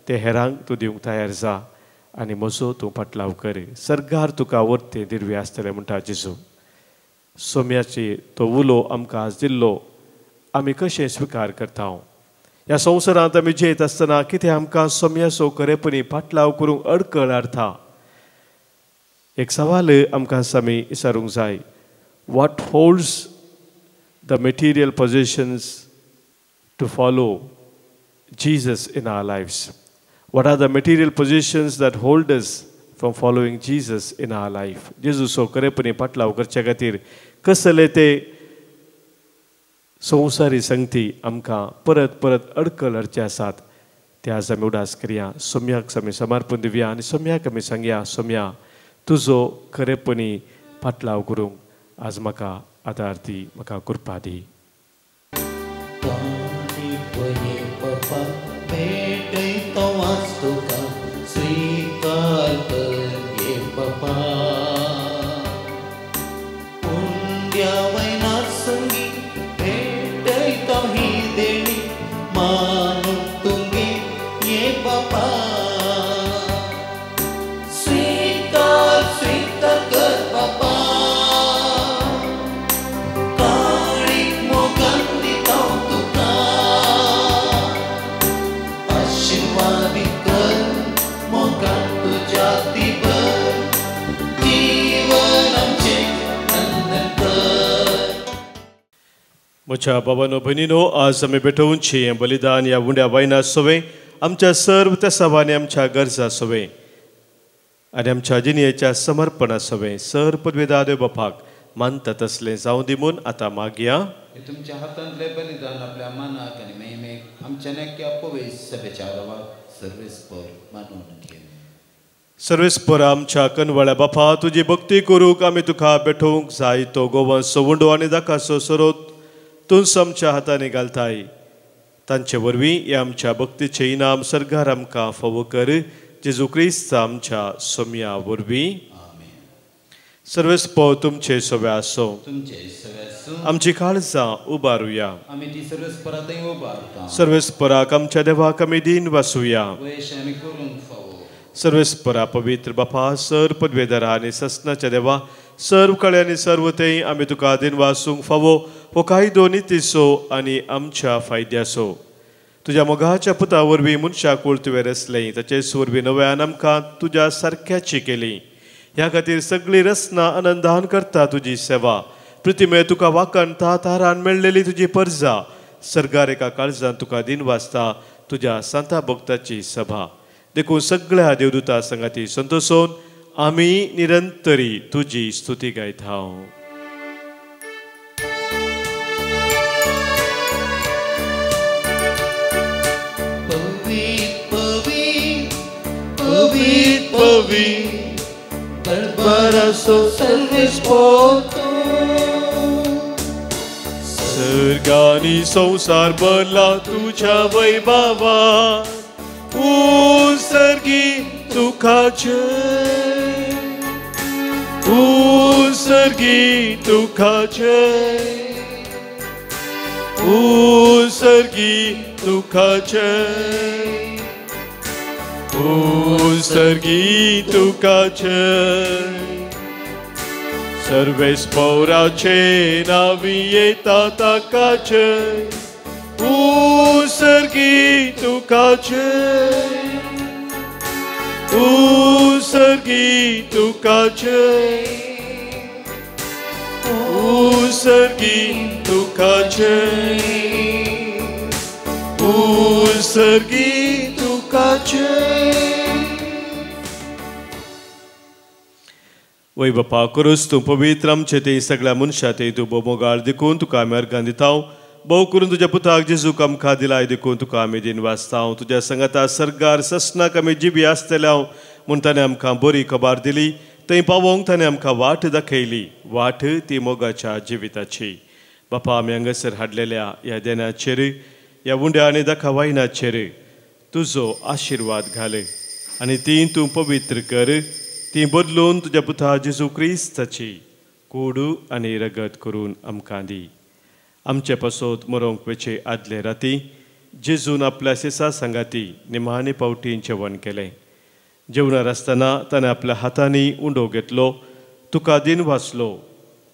तें हेरांक तूं दिवंक तयार जा आनी म्हजो तूं पाटलाव कर. सर्गार तुका वर्तें दिर्वी आसतलें म्हणटा जेजू. सोम्याची तो उलो आमकां आज दिल्लो आमी कशें स्विकार करता. ह्या संवसारांत आमी जियेत आसतना कितें आमकां सोम्याचो खरेपणी पाटलाव करूंक अडखळ हाडटा. एक सवाल आमकां आमी विचारूंक जाय, what holds the material possessions to follow Jesus in our lives? What are the material positions that hold us from following Jesus in our life? जेजूचो खरेपणी पाटलाव करचे खातीर कसले ते संवसारी संगती आमकां परत परत अडखळ हाडचे आसात ते आज आमी उडास करया. सोम्याक आमी समर्पण दिवया आनी सोम्याक आमी सांगया, सोम्या तुजो खरेपणी पाटलाव करूंक आज म्हाका आदार दी, म्हाका कृपा दी. भेटैतो वास्तुका स्वीकार कर ये पपा. पुण्या वैनार संगी भेटैतो ही देणी मानू तुंगे ये पपा. स्वीकार स्वीकार कर पपा. काळीक मोगान दिता तुका म्हज्या बाबानो भयणीनो, आज आमी भेटोवनची हें बलिदान ह्या उंड्या वायना सोवे आमच्या सर्व तेसावांनी आमच्या गरजा सोवे आनी आमच्या जिणेच्या समर्पणा सोवे सर पदवेदार बापाक मानता तसलें जावं दी म्हूण आतां मागया. हे तुमच्या हातांतले बलिदान आपल्या मनाक आनी महिमेक आमच्या नेक्या पवित्र सभेच्या रवाक सर्वेस्पर मानून घे. सर्वेस्पर आमच्या कनवळ्या बापा, तुजी भक्ती करूंक आमी तुका भेटोवंक जाय तो गोवन सवंडो आनी दाकाचो सरोत तुंच आमच्या हातांनी घालताय. तांचे वरवीं हे आमच्या भक्तीचें इनाम सर्गार आमकां फावो कर. जेजू क्रिस्त आमच्या सोम्या वरवीं. सर्वेस्पर तुमचे सोवे आसो. आमची काळजां उबारुया. आमी ती सर्वेस्परांतय उबारता. सर्वेस्पराक आमच्या देवाक आमी दिन वासुया. वयश आमी करूंक फावो. सर्वेस्परा पवित्र बापा, सर पदवेदारा आनी ससनाच्या देवा, सर्व कळे आनी सर्व तें आमी तुका दिन वासूंक फावो हो कायदो नितीचो आनी आमच्या फायद्याचो. तुज्या मोगाच्या पुता वरवीं मनशाक वळ तुवें रचलें, ताचेच वरवीं नव्यान आमकां तुज्या सारक्याची केली. ह्या खातीर सगळीं रचना आनंदान करता तुजी सेवा. प्रतिमे तुका वाकण तारान मेळलेली तुजी परजा सर्गार एका काळजान तुका दिन वाचता तुज्या संता भक्ताची सभा. देखून सगळ्या देवदूता संगाती संतोषोन आमी निरंतरी तुजी स्तुती गायता. पवित्र परसो सर्वेस पोतो सर्गानी संसार भरला तुझ्या वैभवात उसर्गी तुकाचे उसर्गी तुकाचे उसर्गी तुकाचे उसर्गी तुकाचे सर्वेस पौराचे नावी येता ताकाचे उसर्गी तुकाचे उसर्गी तुकाचे उसर्गी तुकाचे उसर्गी तुकाचे वै बापा करूस तूं पवित्र आमचे ते सगळ्या मनशां ते तूं बोमोगाळ देखून तुका आमी अर्गां दिताव भोव करून तुज्या पुताक जेजूक आमकां दिलाय देखून तुका आमी दिन वाचताव तुज्या संगता सर्गार ससनाक आमी जिबी आसतल्या म्हूण ताणें आमकां बरी खबर दिली थंय पावोंक ताणें आमकां वाट दाखयली वाट ती मोगाच्या जिविताची बापा आमी हांगासर हाडलेल्या ह्या देनाचेर ह्या उंड्या आनी दाखा वायनाचेर तुजो आशिर्वाद घाल आनी ती तूं पवित्र कर ती बदलून तुज्या पुता जेजू क्रिस्ताची कूड आनी रगत करून आमकां दी आमचे पासोत मरोंक वेचे आदले राती जेजून आपल्या सेसा सांगाती निमाणे पावटी जेवण केलें जेवणार आसतना ताणें आपल्या हातांनी उंडो घेतलो तुका दिन वाचलो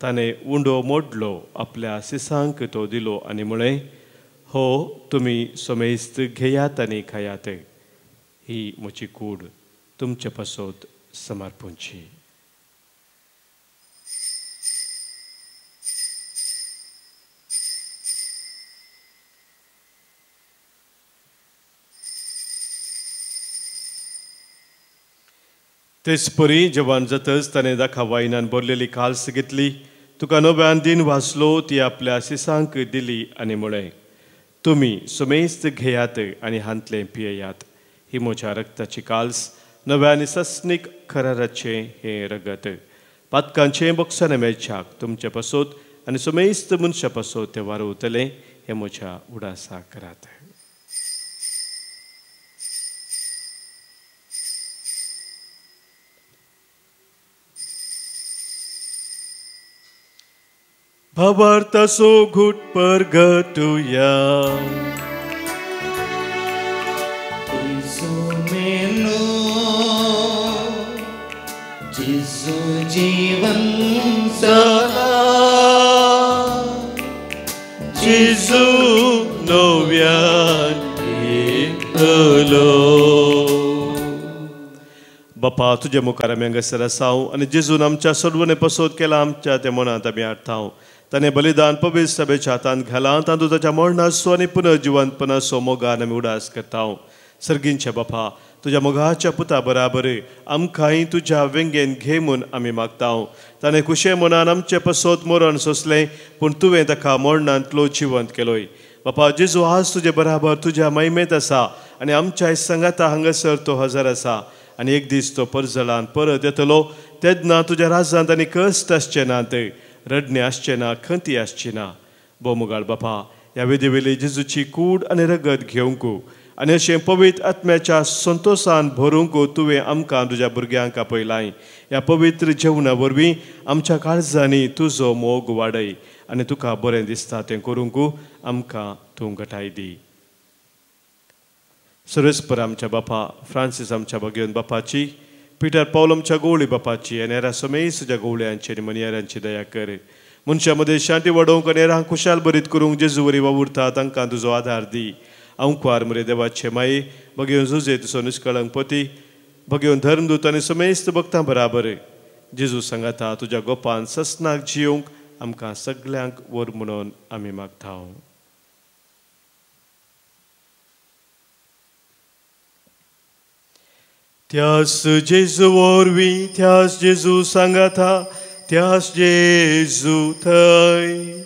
ताणें उंडो मोडलो आपल्या सिसांक तो दिलो आनी म्हळें हो तुमी सोमेस्त घेयात आनी खायात ही म्हजी कूड तुमचे पासोत समर्पूंची तेच परी जेवण जातच ताणें दाखा वायनान भरलेली काल्स घेतली तुका नव्यान दिन वाचलो ती आपल्या सिसांक दिली आनी म्हळें तुमी सुमेस्त घेयात आनी हांतले पियेयात ही म्हज्या रक्ताची काल्स नव्या आनी सस्नीक कराराचें हें रगत पातकांचें बक्षान मेळच्याक तुमचे पासोत आनी सुमेस्त मनशा पासोत तें वारोवतलें हें म्हज्या उडासा करात भावार्थासो घुट परगटुया जिसु जीवन सदा जिसु नव्यान येतलो बापा तुझे मुखार आमी हांगासर आसाव आनी जेजून आमच्या सोडवणे पसोत केला आमच्या त्या मनांत आमी हाडटाव ताणें बलिदान पवित्र सभेच्या हातांत घाला तातूंत ताच्या मरणाचो आनी पुनर्जिवंतपणाचो मोगान आमी उडास करताव सर्गींचे बापा तुज्या मोगाच्या पुता बराबर आमकांय तुज्या वेंगेन घे म्हूण आमी मागताव ताणें खुशे मनान आमचे पसोत मरण सोंसलें पूण तुवें ताका मरणांतलो जिवंत केलोय बापा जेजू आज तुजे बराबर तुज्या महिमेंत आसा आनी आमच्या संगाता हांगासर तो हजर आसा आनी एक दीस तो परजळान परत येतलो तेन्ना तुज्या राजांत आनी कश्ट आसचे नात रडणे आसचे ना खंती आसची ना बोमुगाळ बापा ह्या वेदेवेली जेजूची कूड आनी रगत घेवंक आनी अशें पवित्र आत्म्याच्या संतोशान भरूंक तुवें आमकां तुज्या भुरग्यांक आपयलाय ह्या पवित्र जेवणा वरवीं आमच्या काळजांनी तुजो मोग वाडय आनी तुका बरें दिसता तें करूंक आमकां तूं घटाय दी सर्वेस्पर आमच्या बापा फ्रांसीस आमच्या भगिवन बापाची पिटर पौल आमच्या गवळी बापाची आनी हेरां समेस तुज्या गवळ्यांची आनी मनियारांची दया कर मनशा मदें शांती वाडोवंक आनी हेरांक खुशाल बरीत करूंक जेजू वरी वावुरता तांकां तुजो आदार दी अंकुआर मरे देवाचे माये भगिवन झुजे तुजो निश्कळंक पती भगिवन धर्मदूत आनी समेस्त भक्तां बराबर जेजू सांगाता तुज्या गोपान ससनाक जियोंक आमकां सगळ्यांक वर म्हणून आमी मागताव त्यास जेजू वरवीं त्यास जेजू सांगाता त्यास जेजू थंय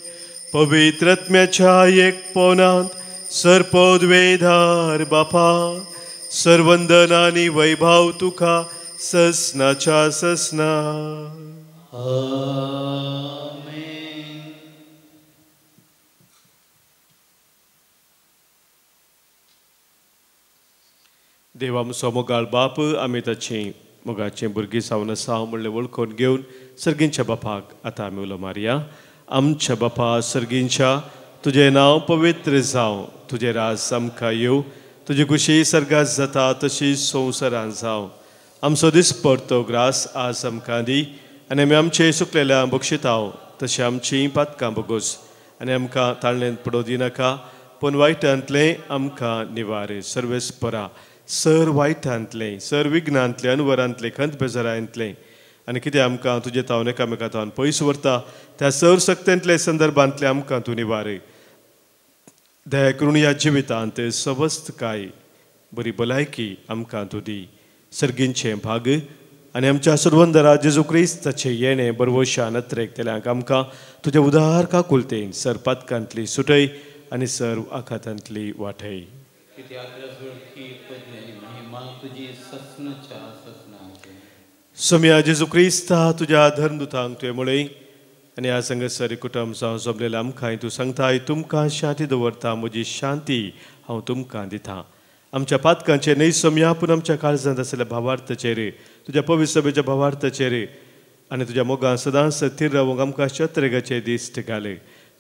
पवित्र आत्म्याच्या एकपणांत सरपद वेधार बापा सर्वंदन आनी वैभव तुका ससनाच्या ससना. आमेन. देवा आमचो मोगाळ बाप, आमी ताची मोगाचे भुरगीं सावन आसा म्हणलें वळखून घेवन सर्गींच्या बापाक आतां आमी उलो मारया. आमच्या बापा सर्गींच्या, तुजें नांव पवित्र जावं, तुजें राज आमकां येवं, तुजी खुशी सर्गात जाता तशीच संवसारांत जावं. आमचो दिसपडतो ग्रास आज आमकां दी, आनी आमी आमचे सुकलेल्या बक्षिताव तशी आमची पातकां बगोस, आनी आमकां ताळणेंत पडोवं दिनाका, पूण वायटांतलें आमकां निवार. सर्वेस्परा सर वायटांतलें, सर विघ्नांतलें, अनवरांतलें, खंत बेजारांतलें, आनी कितें आमकां तुजे तावन एकामेकांतावन पयस व्हरता त्या सर सक्तेंतले संदर्भांतले आमकां तूं निवार. दया करून ह्या जिवितांत सवस्त काय बरी भलायकी आमकां तूं दी. सर्गींचे भाग आनी आमच्या सुरवंदरा जेजू क्रिस्ताचें येणें बरवशान नत्रेक तेल्यांक आमकां तुजें उदार काकुलतेन सर पातकांतली सुटय आनी सर आखातांतली वाटय. सोम्या जेजू क्रिस्ता तुज्या धर्मदुतांक तुवें म्हळें आनी ह्या संगसरी कुटुंब जावं जमलेल्या आमकांय तूं सांगताय, तुमकां शांती दवरता, म्हजी शांती हांव तुमकां दितां. आमच्या पातकांचेर न्हय सोम्या, पूण आमच्या काळजांत आसलेल्या भावार्थाचेर, तुज्या पवित्र सभेच्या भावार्थाचेर आनी तुज्या मोगान सदांच स्थिर रावूंक आमकां शत्रेगाचे दिश्ट घाल.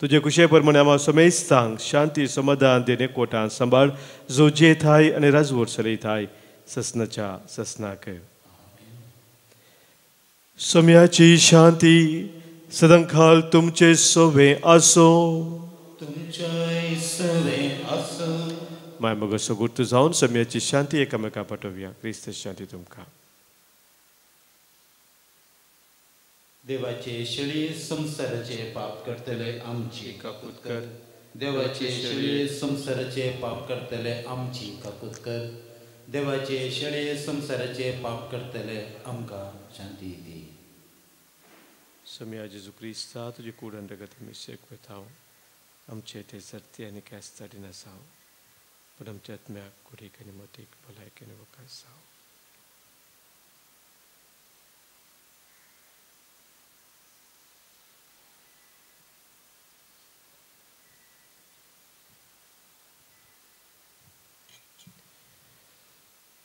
तुजे कुशे प्रमाणे आमी सोमेस्तांक शांती समाधान देणे कोटान सांबाळ, जो जेथाय आनी राजवट चलयताय ससनाच्या ससनाक. सोम्याची शांती सदांखाल तुमचे सोवे आसो. माय मग गुर्त जावन सोम्याची शांती एकामेका पाठोवया. क्रिस्त शांती तुमकां. देवाचे शेळी संसाराचे पाप करतले आमची काकूत कर. देवाचे शेळी संसाराचे पाप करतले आमची काकूत कर. देवाचे शेळी संसाराचे पाप करतले आमकां शांती दी. सोम्या जेजू क्रिस्ता तुजी कूडन रगत मिशेक वताव, आमचे ते सर्ती आनी केस्ता दिना जावं, पण आमच्या आत्म्याक कुडीक आनी मतीक भलायकी आनी वकास जावं.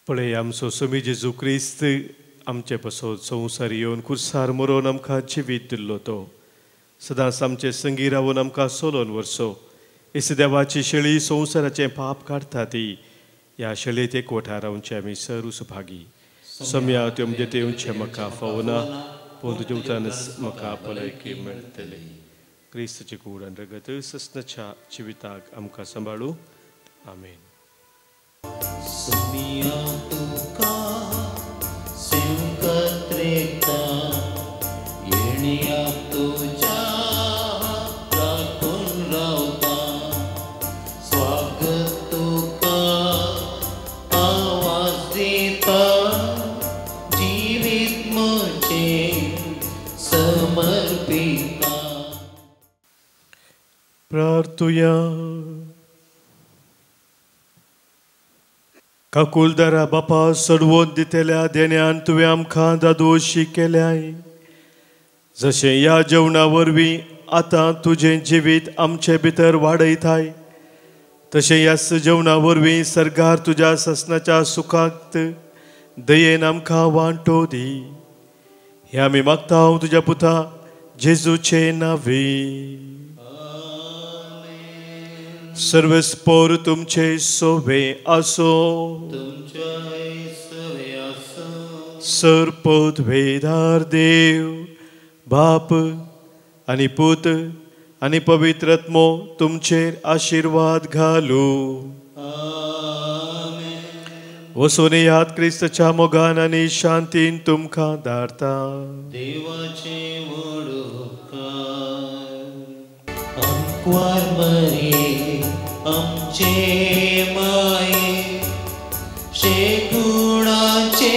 पळय आमचो सोमी जेजू क्रिस्त आमचे पासो संवसार येवन कुर्सार मरोवन आमकां जिवीत दिल्लो तो सदांच आमचे संगी रावून आमकां सोलोन व्हरचो. इस देवाची शेळी संवसाराचें पाप काडटा ती, ह्या शेळयेत एकवटा रावचे आमी सर उसभागी. सोम्या त्यो म्हणजे ते येवचे म्हाका फावना, पूण तुजे उतान म्हाका भलायकी मेळटली. क्रिस्ताची कूड आनी रगत ससनाच्या जिविताक आमकां सांबाळू. आमेन. सोम्या तुका सेवकत्रेता येणया तुझ्या राखून रावता. स्वागत तुका आवाज दिता, जिवीत म्हजे समर्पिता. प्रार्थुया. काकुलदारा बापा, सडवोन दितेल्या देण्यान तुवें आमकां दादोशी केल्याय. जशें ह्या जेवणा वरवीं आतां तुजें जिवीत आमचे भितर वाडयताय, तशें ह्या जेवणा वरवीं सरकार तुज्या ससनाच्या सुखांत दयेन आमकां वांटो दी. हें आमी मागता तुज्या पुता जेजूचे नांवी. सर्वेस्पोर तुमचे सोवे आसो. सरपद वेदार देव बाप आनी पूत आनी पवित्रत्मो तुमचेर आशिर्वाद घालू. वसून याद क्रिस्ताच्या मोगान आनी शांतीन तुमकां धाडटा. देवाचे अंकवार मरे आमचे माये शेगुणाचे